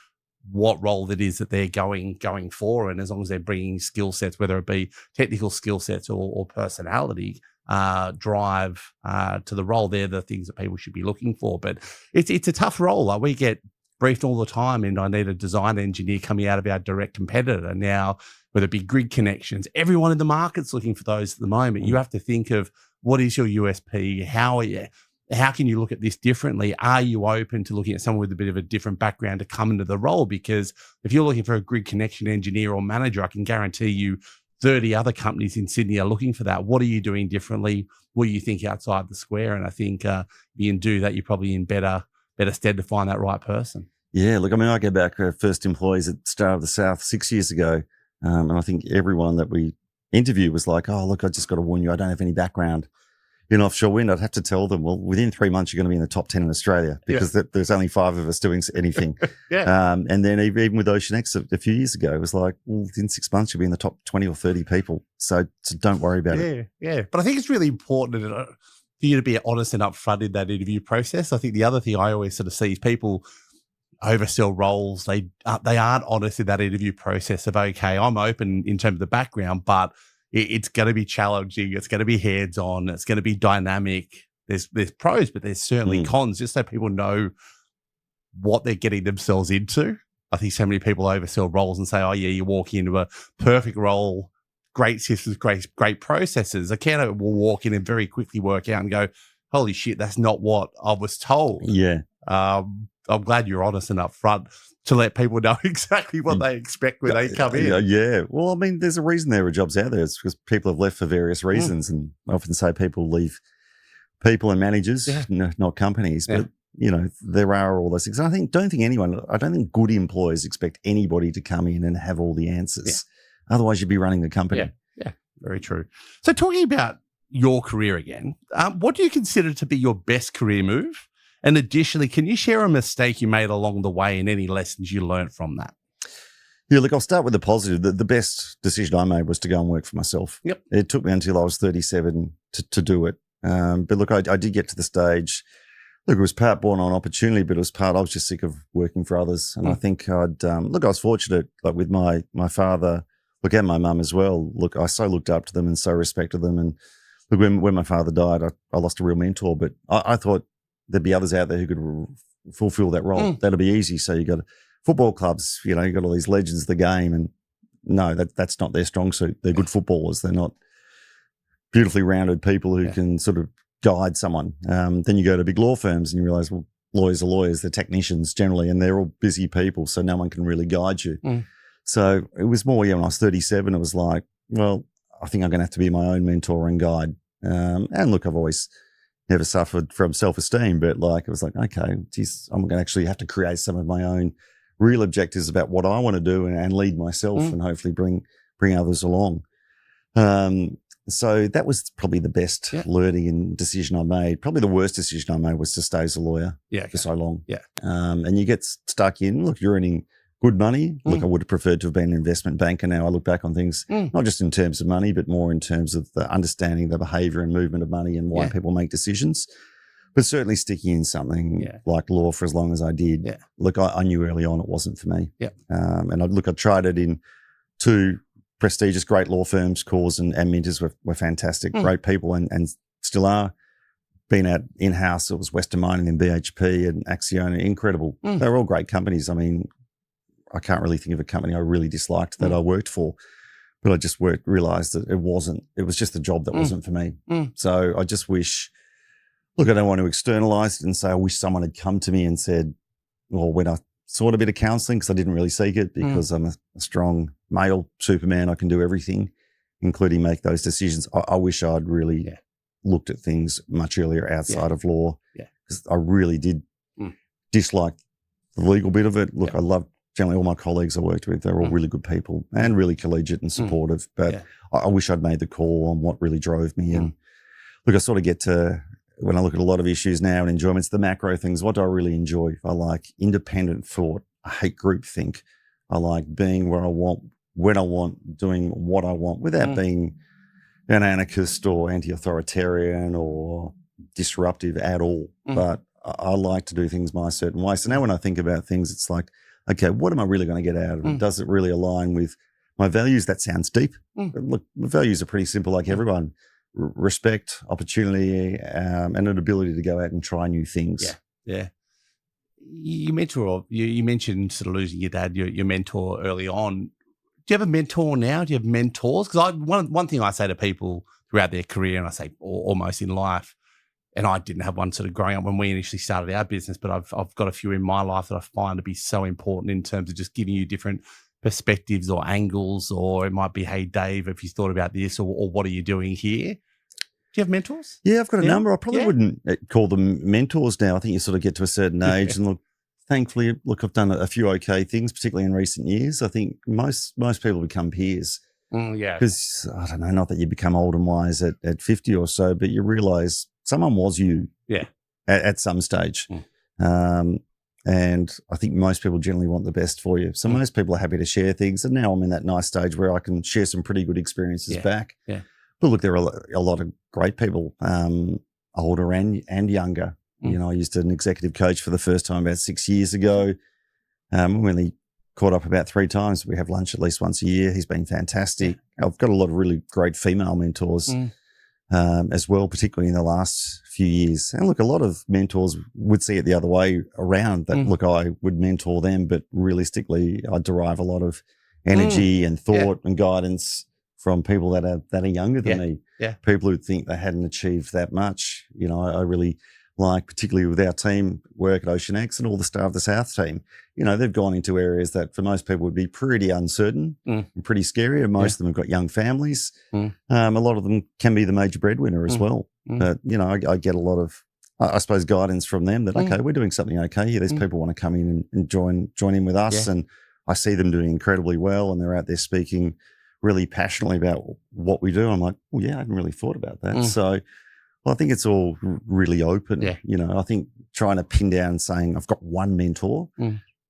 what role it is that they're going for. And as long as they're bringing skill sets, whether it be technical skill sets or personality, drive to the role, they're the things that people should be looking for. But it's a tough role. Like we get briefed all the time, and I need a design engineer coming out of our direct competitor. Now, whether it be grid connections, everyone in the market's looking for those at the moment. You have to think of, what is your USP? How can you look at this differently? Are you open to looking at someone with a bit of a different background to come into the role? Because if you're looking for a grid connection engineer or manager, I can guarantee you 30 other companies in Sydney are looking for that. What are you doing differently? What do you think outside the square? And I think if you can do that, you're probably in better stead to find that right person. Yeah, look, I mean, I go back, first employees at Star of the South 6 years ago, and I think everyone that we interviewed was like, oh, look, I just got to warn you, I don't have any background in offshore wind. I'd have to tell them, well, within 3 months, you're going to be in the top 10 in Australia, because there's only 5 of us doing anything. And then even with OceanEx a few years ago, it was like, well, within 6 months, you'll be in the top 20 or 30 people. So don't worry about it. Yeah. But I think it's really important. for you to be honest and upfront in that interview process. I think the other thing I always sort of see is people oversell roles. They aren't honest in that interview process of, okay, I'm open in terms of the background, but it's going to be challenging. It's going to be hands-on. It's going to be dynamic. There's pros, but there's certainly cons, just so people know what they're getting themselves into. I think so many people oversell roles and say, oh yeah, you're walking into a perfect role, great systems, great processes. A candidate will walk in and very quickly work out and go, holy shit, that's not what I was told. Yeah. I'm glad you're honest and upfront to let people know exactly what they expect when they come in. Yeah. Well, I mean, there's a reason there are jobs out there. It's because people have left for various reasons. And I often say people leave people and managers, not companies. But, you know, there are all those things. And I don't think good employers expect anybody to come in and have all the answers. Yeah. Otherwise, you'd be running the company. Yeah, very true. So talking about your career again, what do you consider to be your best career move? And additionally, can you share a mistake you made along the way and any lessons you learned from that? Yeah, look, I'll start with the positive. The best decision I made was to go and work for myself. Yep. It took me until I was 37 to do it. But look, I did get to the stage. Look, it was part born on opportunity, but it was part, I was just sick of working for others. And I think I was fortunate, like with my father, look, and my mum as well. Look, I so looked up to them and so respected them. And look, when my father died, I lost a real mentor, but I thought there'd be others out there who could fulfill that role. That'll be easy. So you got football clubs, you know, you got all these legends of the game, and no, that's not their strong suit. They're good footballers. They're not beautifully rounded people who can sort of guide someone. Then you go to big law firms and you realize, well, lawyers are lawyers, they're technicians generally, and they're all busy people, so no one can really guide you. So it was more, when I was 37, it was like, well, I think I'm going to have to be my own mentor and guide. And look, I've always never suffered from self-esteem, but like, it was like, okay, geez, I'm going to actually have to create some of my own real objectives about what I want to do and lead myself and hopefully bring others along. So that was probably the best learning and decision I made. Probably the worst decision I made was to stay as a lawyer for so long. Yeah. And you get stuck in, look, you're earning good money. Look, I would have preferred to have been an investment banker. Now I look back on things, not just in terms of money, but more in terms of the understanding the behavior and movement of money and why people make decisions. But certainly sticking in something like law for as long as I did. Look, I knew early on it wasn't for me. And I tried it in two prestigious, great law firms. Cause and Minters were fantastic, great people and still are. Been out in-house, it was Western Mining and BHP and Acciona, incredible. They were all great companies. I mean, I can't really think of a company I really disliked that I worked for, but I just realized that it was just a job that wasn't for me. So I just wish, look, I don't want to externalize it and say, I wish someone had come to me and said, well, when I sought a bit of counseling, because I didn't really seek it because I'm a strong male Superman, I can do everything, including make those decisions. I wish I'd really looked at things much earlier outside of law, because I really did dislike the legal bit of it. Look, I loved generally all my colleagues I worked with. They're all really good people and really collegiate and supportive. But I wish I'd made the call on what really drove me. And look, I sort of get to, when I look at a lot of issues now and enjoyments, the macro things, what do I really enjoy? I like independent thought. I hate groupthink. I like being where I want, when I want, doing what I want without being an anarchist or anti-authoritarian or disruptive at all. But I like to do things my certain way. So now when I think about things, it's like, okay, what am I really going to get out of it? Does it really align with my values? That sounds deep. Look, the values are pretty simple, like everyone. Respect, opportunity, and an ability to go out and try new things. Yeah. You mentioned sort of losing your dad, your mentor early on. Do you have a mentor now? Do you have mentors? Because one thing I say to people throughout their career, and I say almost in life, and I didn't have one sort of growing up when we initially started our business, but I've got a few in my life that I find to be so important in terms of just giving you different perspectives or angles, or it might be, hey, Dave, if you thought about this, or what are you doing here? Do you have mentors? Yeah, I've got a number. I probably wouldn't call them mentors now. I think you sort of get to a certain age and look, thankfully, I've done a few okay things, particularly in recent years. I think most people become peers. Because, I don't know, not that you become old and wise at 50 or so, but you realize someone was you at some stage. And I think most people generally want the best for you. So most people are happy to share things. And now I'm in that nice stage where I can share some pretty good experiences back. But look, there are a lot of great people. older and younger. You know, I used an executive coach for the first time about 6 years ago. We only caught up about 3 times. We have lunch at least once a year. He's been fantastic. I've got a lot of really great female mentors as well, particularly in the last few years. And look, a lot of mentors would see it the other way around, that look, I would mentor them, but realistically I derive a lot of energy and thought and guidance from people that are younger than me. People who think they hadn't achieved that much. You know, I really like, particularly with our team work at Oceanex and all the Star of the South team, you know, they've gone into areas that for most people would be pretty uncertain and pretty scary. And most of them have got young families. A lot of them can be the major breadwinner as well. But, you know, I get a lot of, I suppose, guidance from them that, okay, we're doing something okay here. These people want to come in and join in with us. And I see them doing incredibly well, and they're out there speaking really passionately about what we do. I'm like, well, yeah, I hadn't really thought about that. So, well, I think it's all really open. You know, I think trying to pin down saying I've got one mentor,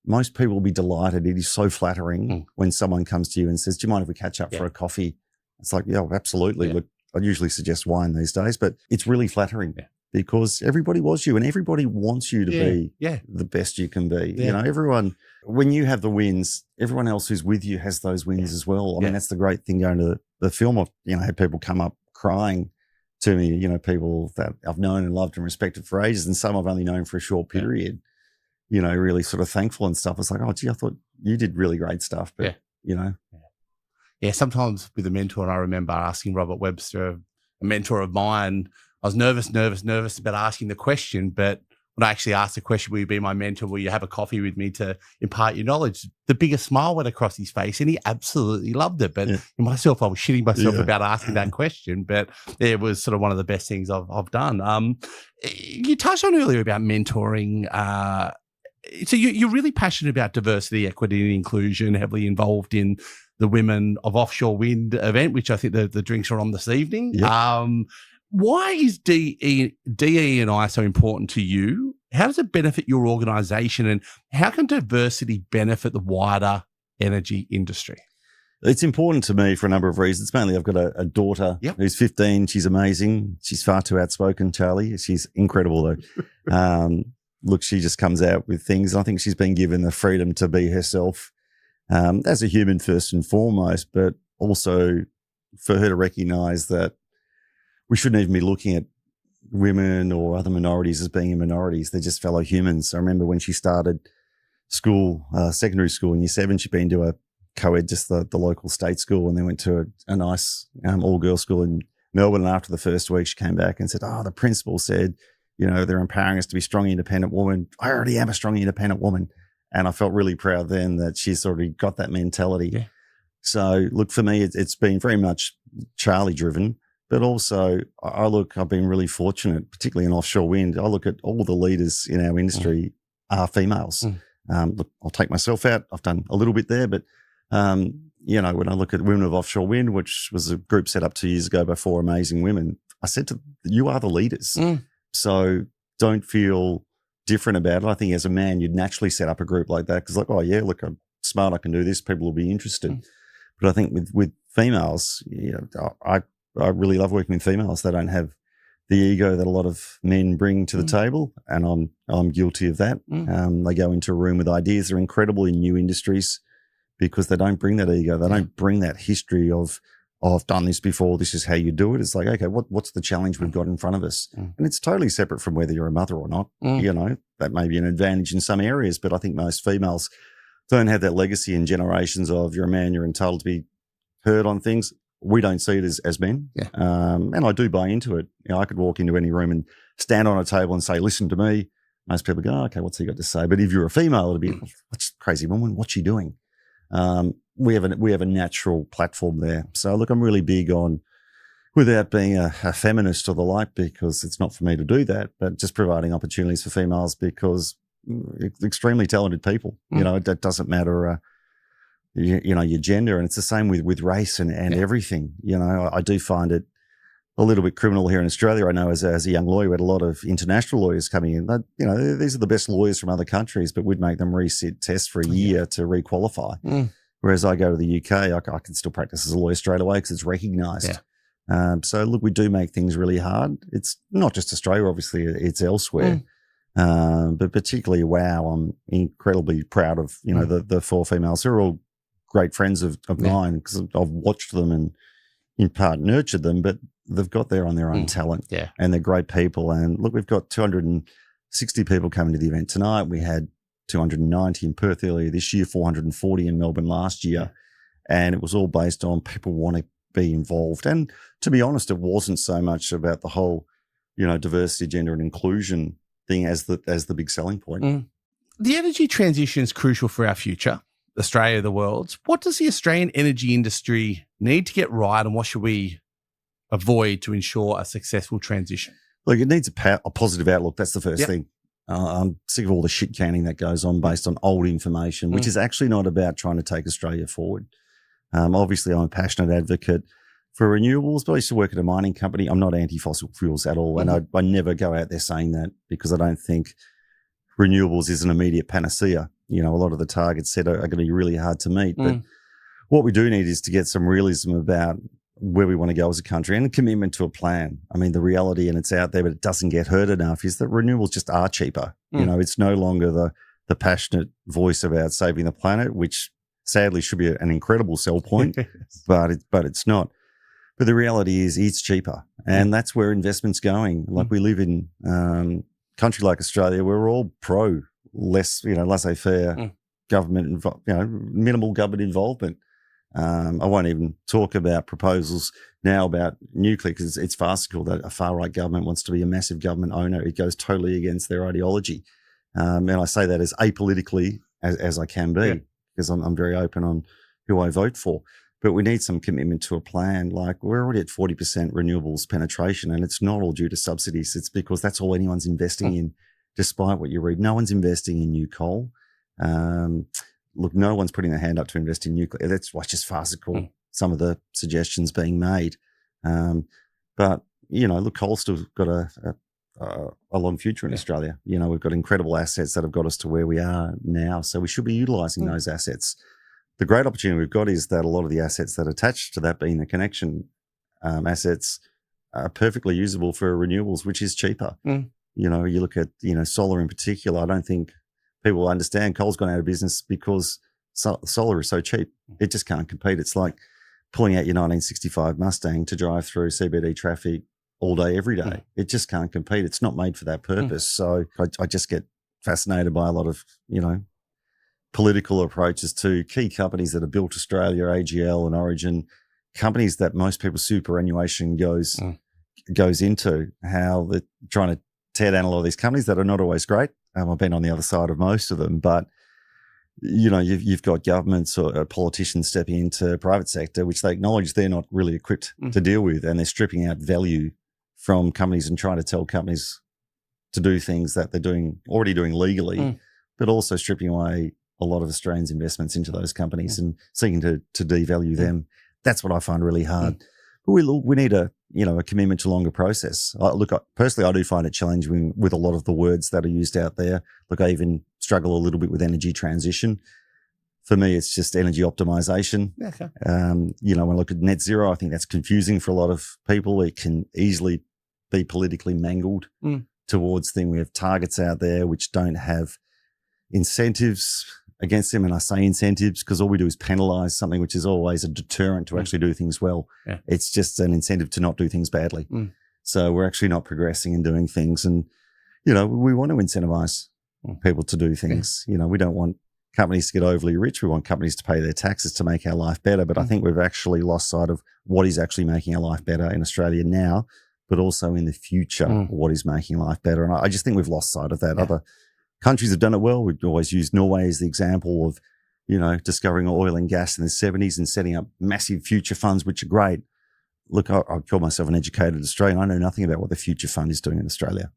most people will be delighted. It is so flattering when someone comes to you and says, do you mind if we catch up for a coffee? It's like, yeah, absolutely. Look, I usually suggest wine these days, but it's really flattering because everybody was you and everybody wants you to be the best you can be. You know, everyone, when you have the wins, everyone else who's with you has those wins as well. I mean, that's the great thing going to the film. I've, you know, had people come up crying to me, you know, people that I've known and loved and respected for ages, and some I've only known for a short period, you know, really sort of thankful and stuff. It's like, oh, gee, I thought you did really great stuff, but, you know. Yeah, sometimes with a mentor, and I remember asking Robert Webster, a mentor of mine, I was nervous about asking the question, but when I actually asked the question, will you be my mentor? Will you have a coffee with me to impart your knowledge? The biggest smile went across his face, and he absolutely loved it. But myself, I was shitting myself about asking that question, but it was sort of one of the best things I've done. You touched on earlier about mentoring. So you're really passionate about diversity, equity, and inclusion, heavily involved in the Women of Offshore Wind event, which I think the drinks are on this evening. Why is DE&I so important to you? How does it benefit your organisation, and how can diversity benefit the wider energy industry? It's important to me for a number of reasons. Mainly, I've got a daughter who's 15. She's amazing. She's far too outspoken, Charlie. She's incredible, though. Look, she just comes out with things. I think she's been given the freedom to be herself as a human first and foremost, but also for her to recognise that we shouldn't even be looking at women or other minorities as being minorities. They're just fellow humans. I remember when she started school, secondary school in year 7, she'd been to a co-ed, just the local state school, and then went to a nice all-girls school in Melbourne. And after the first week, she came back and said, oh, the principal said, you know, they're empowering us to be strong, independent women. I already am a strong, independent woman. And I felt really proud then that she's already got that mentality. So look, for me, it's been very much Charlie driven. But also, I've been really fortunate, particularly in offshore wind. I look at all the leaders in our industry are females. Look, I'll take myself out. I've done a little bit there, but, you know, when I look at Women of Offshore Wind, which was a group set up 2 years ago by 4 amazing women, I said to them, you are the leaders. So don't feel different about it. I think as a man, you'd naturally set up a group like that because like, oh, yeah, look, I'm smart. I can do this. People will be interested. But I think with females, you know, I really love working with females. They don't have the ego that a lot of men bring to the table, and I'm guilty of that. They go into a room with ideas. They're incredible in new industries because they don't bring that ego. They don't bring that history of, oh, I've done this before. This is how you do it. It's like, okay, what's the challenge we've got in front of us? And it's totally separate from whether you're a mother or not. You know, that may be an advantage in some areas, but I think most females don't have that legacy in generations of you're a man, you're entitled to be heard on things. We don't see it as men. And I do buy into it. You know, I could walk into any room and stand on a table and say, listen to me. Most people go, oh, okay, what's he got to say? But if you're a female, it'll be, what's crazy woman? What's she doing? We have a natural platform there. So look, I'm really big on, without being a feminist or the like, because it's not for me to do that, but just providing opportunities for females because extremely talented people, you know, that doesn't matter, you know, your gender. And it's the same with race and everything. You know, I do find it a little bit criminal here in Australia. I know as a young lawyer, we had a lot of international lawyers coming in. But, you know, these are the best lawyers from other countries, but we'd make them resit tests for a year to requalify. Whereas I go to the UK, I can still practice as a lawyer straight away because it's recognised. So look, we do make things really hard. It's not just Australia, obviously, it's elsewhere. But particularly, I'm incredibly proud of, the 4 females. They're all great friends of mine because I've watched them and in part nurtured them, but they've got there on their own talent. Yeah. And they're great people. And look, we've got 260 people coming to the event tonight. We had 290 in Perth earlier this year, 440 in Melbourne last year. And it was all based on people wanting to be involved. And to be honest, it wasn't so much about the whole, diversity, gender and inclusion thing as the big selling point. The energy transition is crucial for our future, Australia, the world's. What does the Australian energy industry need to get right, and what should we avoid to ensure a successful transition? Look, it needs a positive outlook. That's the first thing. I'm sick of all the shit canning that goes on based on old information, which is actually not about trying to take Australia forward. Obviously, I'm a passionate advocate for renewables, but I used to work at a mining company. I'm not anti-fossil fuels at all, and I never go out there saying that because I don't think renewables is an immediate panacea. A lot of the targets set are going to be really hard to meet. But what we do need is to get some realism about where we want to go as a country and a commitment to a plan. I mean, the reality, and it's out there, but it doesn't get heard enough, is that renewables just are cheaper. It's no longer the passionate voice about saving the planet, which sadly should be an incredible sell point, but it's not. But the reality is it's cheaper, and that's where investment's going. Like we live in country like Australia, where we're all pro laissez-faire government, minimal government involvement. I won't even talk about proposals now about nuclear because it's farcical that a far-right government wants to be a massive government owner. It goes totally against their ideology. And I say that as apolitically as I can be because I'm very open on who I vote for. But we need some commitment to a plan. Like we're already at 40% renewables penetration, and it's not all due to subsidies. It's because that's all anyone's investing in, despite what you read. No one's investing in new coal. Look, no one's putting their hand up to invest in nuclear. That's why it's just farcical, some of the suggestions being made. But, look, coal's still got a long future in Australia. We've got incredible assets that have got us to where we are now. So we should be utilising those assets. The great opportunity we've got is that a lot of the assets that attach to that being the connection assets are perfectly usable for renewables, which is cheaper. You look at, solar in particular, I don't think people understand coal's gone out of business because solar is so cheap. It just can't compete. It's like pulling out your 1965 Mustang to drive through CBD traffic all day, every day. It just can't compete. It's not made for that purpose. So I just get fascinated by a lot of, political approaches to key companies that have built Australia, AGL and Origin, companies that most people's superannuation goes into, how they're trying to tear down a lot of these companies that are not always great. I've been on the other side of most of them, but you've got governments or politicians stepping into private sector, which they acknowledge they're not really equipped to deal with, and they're stripping out value from companies and trying to tell companies to do things that they're already doing legally, but also stripping away a lot of Australians' investments into those companies and seeking to devalue them. That's what I find really hard. But we need a commitment to longer process. Personally, I do find it challenging with a lot of the words that are used out there. Look, I even struggle a little bit with energy transition. For me, it's just energy optimization. Okay. When I look at net zero, I think that's confusing for a lot of people. It can easily be politically mangled towards things. We have targets out there which don't have incentives against them. And I say incentives because all we do is penalize something which is always a deterrent to actually do things well. Yeah. It's just an incentive to not do things badly. So we're actually not progressing and doing things. And, we want to incentivize people to do things. We don't want companies to get overly rich. We want companies to pay their taxes to make our life better. But I think we've actually lost sight of what is actually making our life better in Australia now, but also in the future, what is making life better. And I just think we've lost sight of that. Yeah. Other countries have done it well. We've always used Norway as the example of, discovering oil and gas in the 70s and setting up massive future funds, which are great. Look, I call myself an educated Australian. I know nothing about what the future fund is doing in Australia.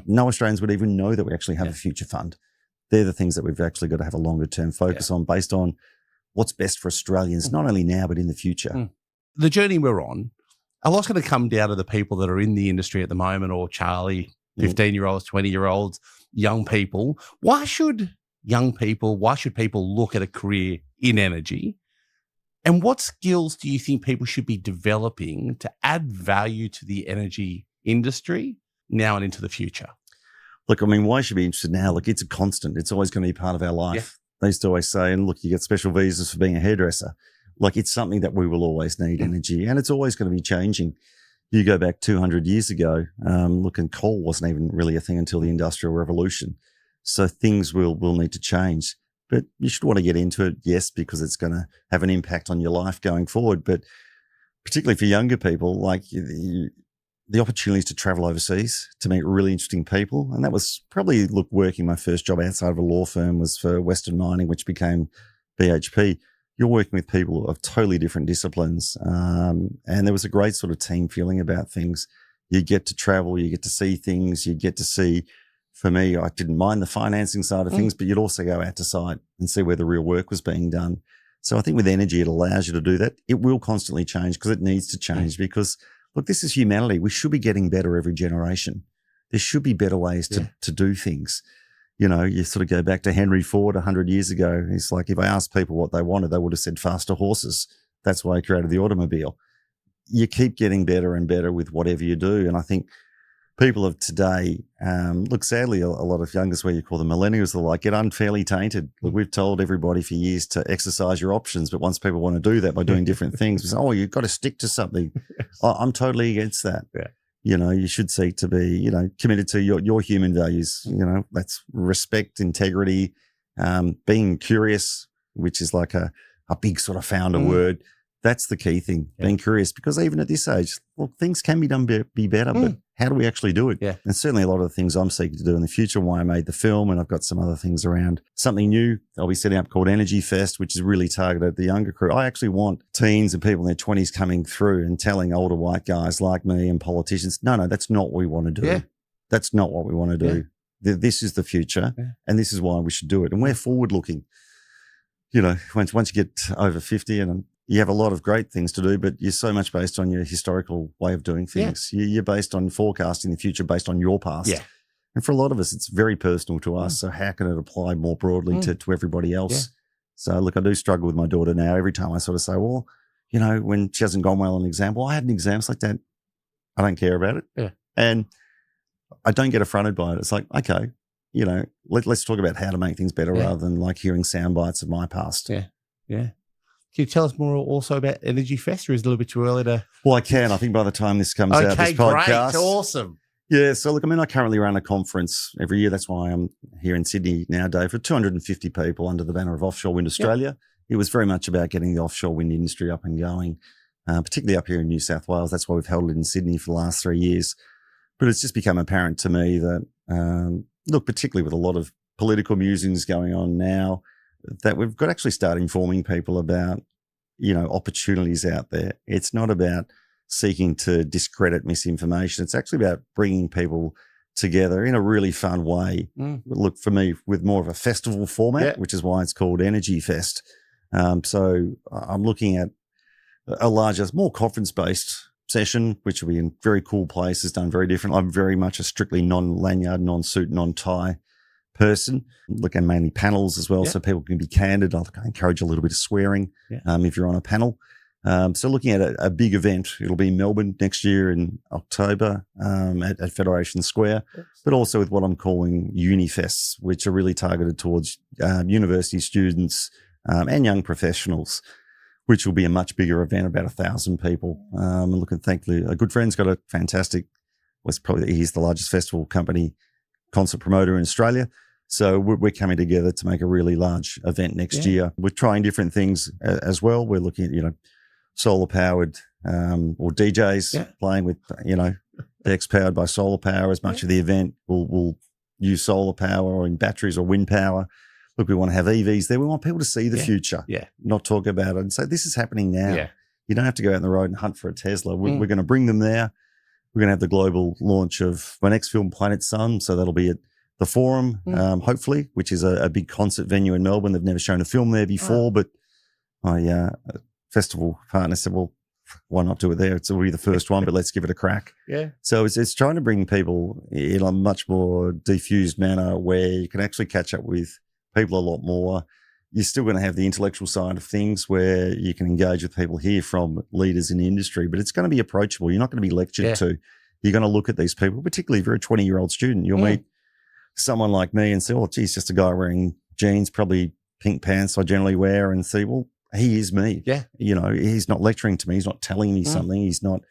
No Australians would even know that we actually have a future fund. They're the things that we've actually got to have a longer term focus on based on what's best for Australians, not only now, but in the future. The journey we're on, a lot's going to come down to the people that are in the industry at the moment, or Charlie, 15-year-olds, 20-year-olds, young people. Why should people look at a career in energy? And what skills do you think people should be developing to add value to the energy industry now and into the future? Look, I mean, why should we be interested now? Look, it's a constant. It's always going to be part of our life. Yeah. They used to always say, and look, you get special visas for being a hairdresser. Like, it's something that we will always need energy, and it's always going to be changing. You go back 200 years ago, look, and coal wasn't even really a thing until the Industrial Revolution. So things will need to change. But you should want to get into it, yes, because it's going to have an impact on your life going forward. But particularly for younger people, like the opportunities to travel overseas to meet really interesting people. And that was probably, look, working my first job outside of a law firm was for Western Mining, which became BHP. You're working with people of totally different disciplines. And there was a great sort of team feeling about things. You get to travel, you get to see things, you get to see. For me, I didn't mind the financing side of things, but you'd also go out to site and see where the real work was being done. So I think with energy, it allows you to do that. It will constantly change because it needs to change because, look, this is humanity. We should be getting better every generation. There should be better ways to do things. You know, you sort of go back to Henry Ford 100 years ago. He's like, if I asked people what they wanted, they would have said faster horses. That's why he created the automobile. You keep getting better and better with whatever you do. And I think people of today, look, sadly, a lot of youngers, where you call them millennials, are like, get unfairly tainted. Look, we've told everybody for years to exercise your options, but once people want to do that by doing different things, we say, oh, you've got to stick to something. I'm totally against that. Yeah. You know, you should seek to be, you know, committed to your human values. You know, that's respect, integrity, being curious, which is like a big sort of founder word. That's the key thing, being curious, because even at this age, well, things can be done be better, but how do we actually do it? Yeah. And certainly a lot of the things I'm seeking to do in the future, why I made the film, and I've got some other things around. Something new I'll be setting up called Energy Fest, which is really targeted at the younger crew. I actually want teens and people in their 20s coming through and telling older white guys like me and politicians, no, that's not what we want to do. Yeah. That's not what we want to do. Yeah. This is the future, and this is why we should do it. And we're forward looking. You know, once you get over 50 and you have a lot of great things to do, but you're so much based on your historical way of doing things. Yeah. You're based on forecasting the future based on your past. Yeah. And for a lot of us, it's very personal to us. So how can it apply more broadly to everybody else? Yeah. So look, I do struggle with my daughter now. Every time I sort of say, well, you know, when she hasn't gone well on an exam, well, I had an exam. It's like that. I don't care about it. Yeah. And I don't get affronted by it. It's like, okay, you know, let's talk about how to make things better rather than like hearing sound bites of my past. Yeah. Yeah. Can you tell us more also about Energy Fest, or is it a little bit too early to? Well, I can. I think by the time this comes out, this podcast. Great. Awesome. Yeah. So look, I mean, I currently run a conference every year. That's why I'm here in Sydney now, Dave, for 250 people under the banner of Offshore Wind Australia. Yep. It was very much about getting the offshore wind industry up and going, particularly up here in New South Wales. That's why we've held it in Sydney for the last 3 years. But it's just become apparent to me that, look, particularly with a lot of political musings going on now, that we've got to actually start informing people about, you know, opportunities out there. It's not about seeking to discredit misinformation. It's actually about bringing people together in a really fun way. Look, for me, with more of a festival format, which is why it's called Energy Fest. So I'm looking at a larger, more conference-based session, which will be in very cool places, done very different. I'm very much a strictly non-lanyard, non-suit, non-tie person. Look, at mainly panels as well, so people can be candid. I encourage a little bit of swearing if you're on a panel. So looking at a big event, it'll be in Melbourne next year in October at Federation Square, but also with what I'm calling Unifests, which are really targeted towards university students and young professionals, which will be a much bigger event, about 1,000 people. And look, and thankfully, a good friend's got a fantastic, he's the largest festival company, concert promoter in Australia. So we're coming together to make a really large event next year. We're trying different things as well. We're looking at, you know, solar powered or DJs playing with, you know, decks powered by solar power. As much of the event will use solar power or in batteries or wind power. Look, we want to have EVs there. We want people to see the future, not talk about it and say, this is happening now. Yeah. You don't have to go out on the road and hunt for a Tesla. We're going to bring them there. We're going to have the global launch of my next film, Planet Sun. So that'll be at the Forum, hopefully, which is a big concert venue in Melbourne. They've never shown a film there before, but my festival partner said, well, why not do it there? It's already the first one, but let's give it a crack. Yeah. So it's trying to bring people in a much more diffused manner where you can actually catch up with people a lot more. you're still going to have the intellectual side of things where you can engage with people, hear from leaders in the industry, but it's going to be approachable. You're not going to be lectured to. You're going to look at these people, particularly if you're a 20-year-old student. You'll meet someone like me and say, oh, geez, just a guy wearing jeans, probably pink pants I generally wear, and see, well, he is me. Yeah. You know, he's not lecturing to me. He's not telling me something. He's not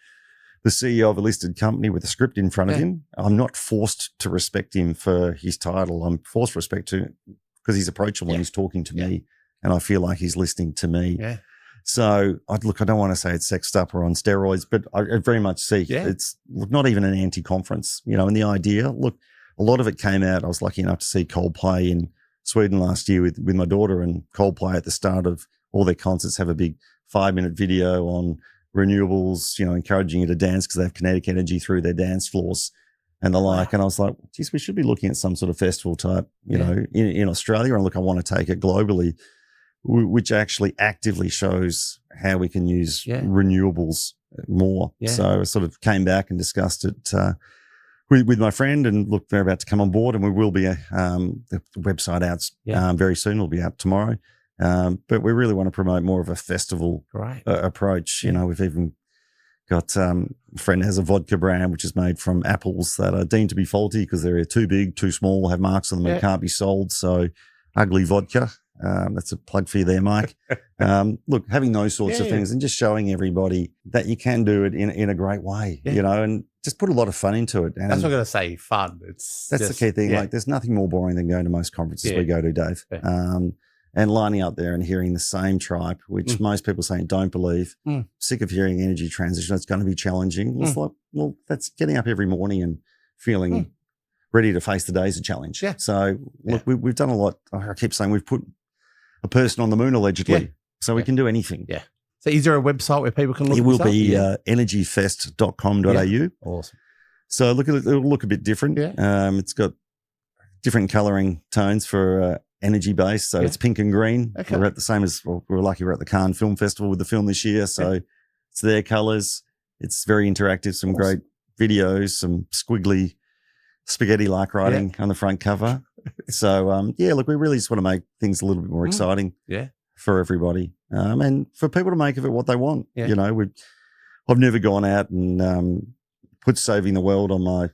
the CEO of a listed company with a script in front of him. I'm not forced to respect him for his title. I'm forced to respect to because he's approachable and he's talking to me, and I feel like he's listening to me. Yeah. So, I don't want to say it's sexed up or on steroids, but I very much see it's not even an anti-conference, you know, and the idea, look, a lot of it came out. I was lucky enough to see Coldplay in Sweden last year with my daughter, and Coldplay at the start of all their concerts have a big 5-minute video on renewables, you know, encouraging you to dance because they have kinetic energy through their dance floors and the like. And I was like, geez, we should be looking at some sort of festival type, you know, in Australia. And look, I want to take it globally, which actually actively shows how we can use renewables more. So I sort of came back and discussed it with my friend, and look, they're about to come on board, and we will be the website out very soon. It'll be out tomorrow. But we really want to promote more of a festival approach. You know, we've even got a friend has a vodka brand which is made from apples that are deemed to be faulty because they're too big, too small, have marks on them and can't be sold. So ugly vodka. That's a plug for you there, Mike. Look, having those sorts of things and just showing everybody that you can do it in a great way, you know, and just put a lot of fun into it. And that's what I'm going to say, fun. That's the key thing. Like, there's nothing more boring than going to most conferences we go to, Dave. And lining up there and hearing the same tripe, which most people saying don't believe. Sick of hearing energy transition. It's going to be challenging. It's like, well, that's getting up every morning and feeling ready to face the day's a challenge. So look, we've done a lot. I keep saying we've put a person on the moon allegedly, so we can do anything. So is there a website where people can look? It will be energyfest.com.au. Awesome. So look, it'll look a bit different. It's got different colouring tones for energy base. So it's pink and green. We're at the same as, well, we're lucky we're at the Cannes Film Festival with the film this year. So it's their colours. It's very interactive, some great videos, some squiggly spaghetti-like writing on the front cover. So, look, we really just want to make things a little bit more exciting for everybody, and for people to make of it what they want. You know, I've never gone out and put saving the world on my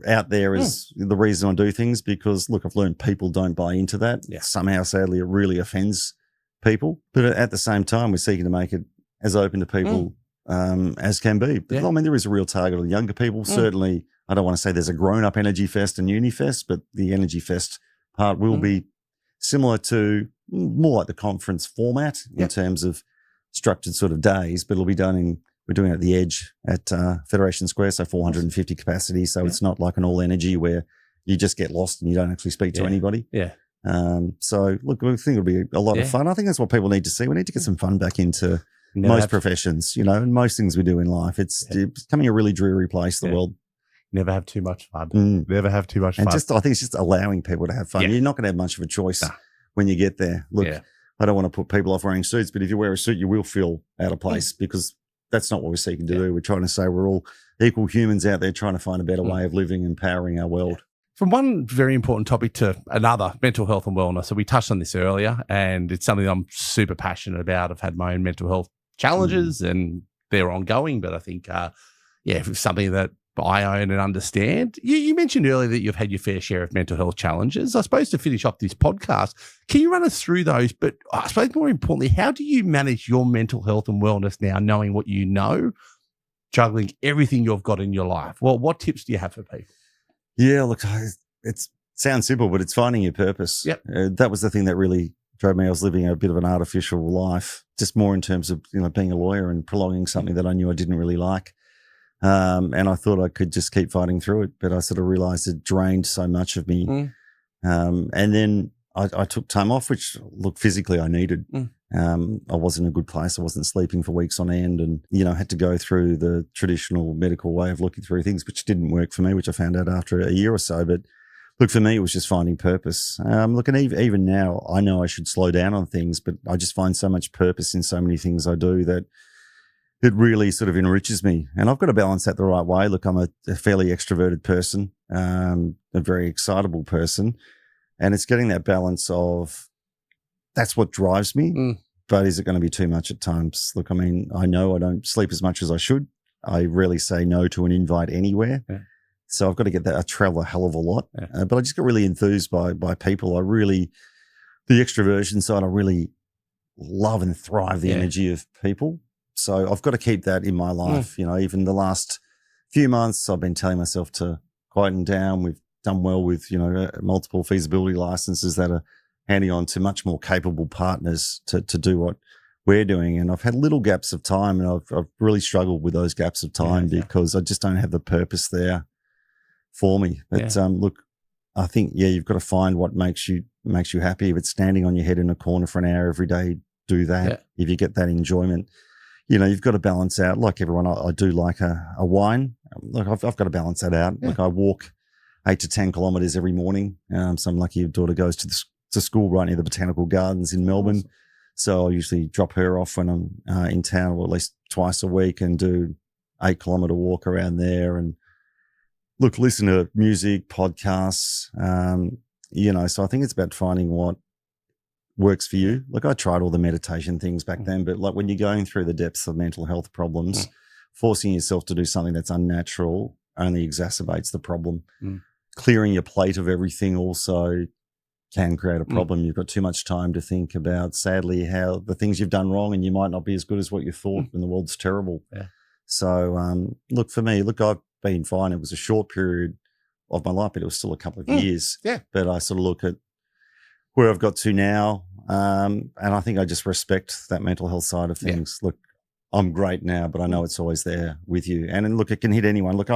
out there as the reason I do things, because, look, I've learned people don't buy into that. Somehow, sadly, it really offends people. But at the same time, we're seeking to make it as open to people as can be. But, I mean, there is a real target on younger people. Certainly, I don't want to say there's a grown-up Energy Fest and Uni Fest, but the Energy Fest part will be similar to more like the conference format in terms of structured sort of days, but it'll be done we're doing it at the Edge at Federation Square, so 450 capacity. So it's not like an all energy where you just get lost and you don't actually speak to anybody. So look, I think it'll be a lot of fun. I think that's what people need to see. We need to get some fun back into most professions, you know, and most things we do in life. It's becoming a really dreary place, the world. Never have too much fun. Never have too much fun. And I think it's just allowing people to have fun. You're not going to have much of a choice when you get there. Look, I don't want to put people off wearing suits, but if you wear a suit, you will feel out of place because that's not what we're seeking to do. We're trying to say we're all equal humans out there trying to find a better way of living and powering our world. From one very important topic to another, mental health and wellness. So we touched on this earlier, and it's something I'm super passionate about. I've had my own mental health challenges and they're ongoing, but I think, it's something that I own and understand. You mentioned earlier that you've had your fair share of mental health challenges. I suppose to finish off this podcast, can you run us through those? But I suppose more importantly, how do you manage your mental health and wellness now, knowing what you know, juggling everything you've got in your life? Well, what tips do you have for people? Yeah, look, it sounds simple, but it's finding your purpose. That was the thing that really drove me. I was living a bit of an artificial life, just more in terms of, you know, being a lawyer and prolonging something that I knew I didn't really like. And I thought I could just keep fighting through it, but I sort of realized it drained so much of me. And then I took time off, which, look, physically I needed. I wasn't in a good place. I wasn't sleeping for weeks on end, and, you know, had to go through the traditional medical way of looking through things, which didn't work for me, which I found out after a year or so. But look, for me, it was just finding purpose. Look, and even now, I know I should slow down on things, but I just find so much purpose in so many things I do that it really sort of enriches me. And I've got to balance that the right way. Look, I'm a fairly extroverted person, a very excitable person. And it's getting that balance of that's what drives me. Mm. But is it going to be too much at times? Look, I mean, I know I don't sleep as much as I should. I rarely say no to an invite anywhere. Yeah. So I've got to get that. I travel a hell of a lot. Yeah. But I just get really enthused by people. The extroversion side, I really love and thrive the energy of people. So I've got to keep that in my life. You know, even the last few months, I've been telling myself to quieten down. We've done well with, multiple feasibility licenses that are handing on to much more capable partners to do what we're doing. And I've had little gaps of time, and I've really struggled with those gaps of time because I just don't have the purpose there for me. But look, I think, you've got to find what makes you happy. If it's standing on your head in a corner for an hour every day, do that. Yeah. If you get that enjoyment, you've got to balance out. Like everyone, I do like a wine. Look, I've got to balance that out. Yeah. Like I walk 8 to 10 kilometers every morning. So I'm lucky your daughter goes to school right near the Botanical Gardens in Melbourne. Awesome. So I'll usually drop her off when I'm in town, or at least twice a week, and do 8-kilometer walk around there and listen to music, podcasts, so I think it's about finding what works for you. Look, I tried all the meditation things back then, but like when you're going through the depths of mental health problems, forcing yourself to do something that's unnatural only exacerbates the problem. Clearing your plate of everything also can create a problem. You've got too much time to think about, sadly, how the things you've done wrong, and you might not be as good as what you thought, and the world's terrible. Yeah. So, look, for me, I've been fine. It was a short period of my life, but it was still a couple of years. Yeah. But I sort of look at where I've got to now, and I think I just respect that mental health side of things. Yeah. Look, I'm great now, but I know it's always there with you. And look, it can hit anyone. Look,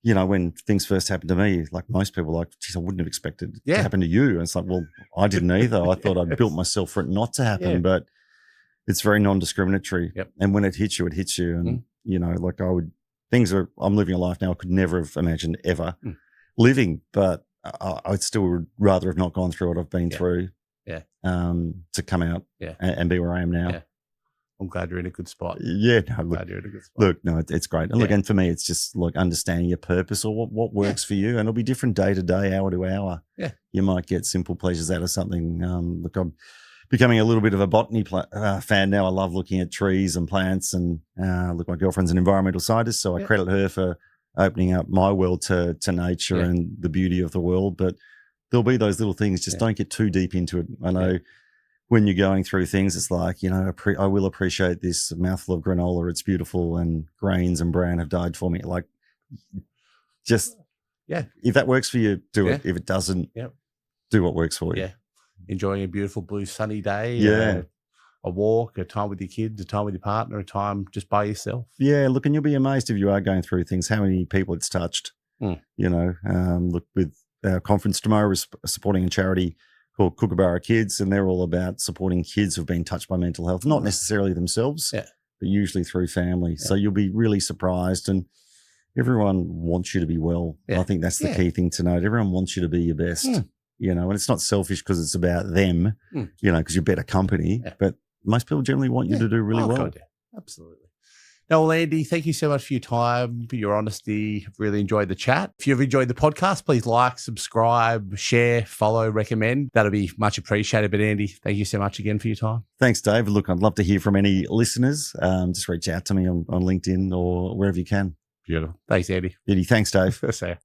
when things first happened to me, like most people, like, geez, I wouldn't have expected it to happen to you. And it's like, well, I didn't either. I thought I'd built myself for it not to happen, but it's very non-discriminatory. Yep. And when it hits you, it hits you. And, I'm living a life now I could never have imagined ever living, but I'd still rather have not gone through what I've been through to come out and be where I am now. Yeah. I'm glad you're in a good spot. Yeah, no, it's great. And look, and for me, it's just like understanding your purpose, or what works for you, and it'll be different day to day, hour to hour. Yeah, you might get simple pleasures out of something. Look, I'm becoming a little bit of a botany fan now. I love looking at trees and plants, and look, my girlfriend's an environmental scientist, so I credit her for opening up my world to nature and the beauty of the world. But there'll be those little things. Just don't get too deep into it. I know. When you're going through things, it's like, I will appreciate this mouthful of granola. It's beautiful, and grains and bran have died for me. Like, just, if that works for you, do it. If it doesn't, do what works for you. Yeah. Enjoying a beautiful blue sunny day. A walk, a time with your kids, a time with your partner, a time just by yourself. Yeah. Look, and you'll be amazed if you are going through things, how many people it's touched. Look, with our conference tomorrow, is supporting a charity called Kookaburra Kids, and they're all about supporting kids who've been touched by mental health, not necessarily themselves, but usually through family. So you'll be really surprised, and everyone wants you to be well. I think that's the key thing to note. Everyone wants you to be your best, and it's not selfish because it's about them, because you're better company, but most people generally want you to do really well. God, absolutely. Now, well, Andy, thank you so much for your time, for your honesty. I've really enjoyed the chat. If you've enjoyed the podcast, please like, subscribe, share, follow, recommend. That'll be much appreciated. But Andy, thank you so much again for your time. Thanks, Dave. Look, I'd love to hear from any listeners. Just reach out to me on LinkedIn or wherever you can. Beautiful. Thanks, Andy. Thanks, Dave. See ya.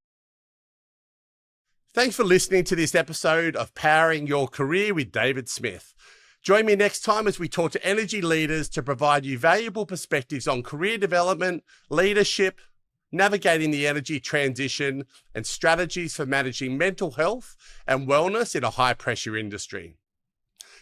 Thanks for listening to this episode of Powering Your Career with David Smith. Join me next time as we talk to energy leaders to provide you valuable perspectives on career development, leadership, navigating the energy transition, and strategies for managing mental health and wellness in a high-pressure industry.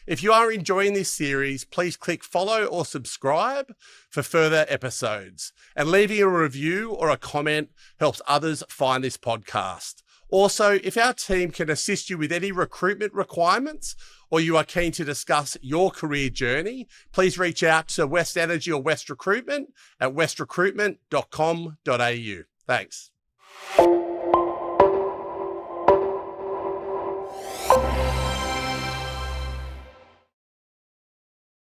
If you are enjoying this series, please click follow or subscribe for further episodes. And leaving a review or a comment helps others find this podcast. Also, if our team can assist you with any recruitment requirements, or you are keen to discuss your career journey, please reach out to West Energy or West Recruitment at westrecruitment.com.au. Thanks.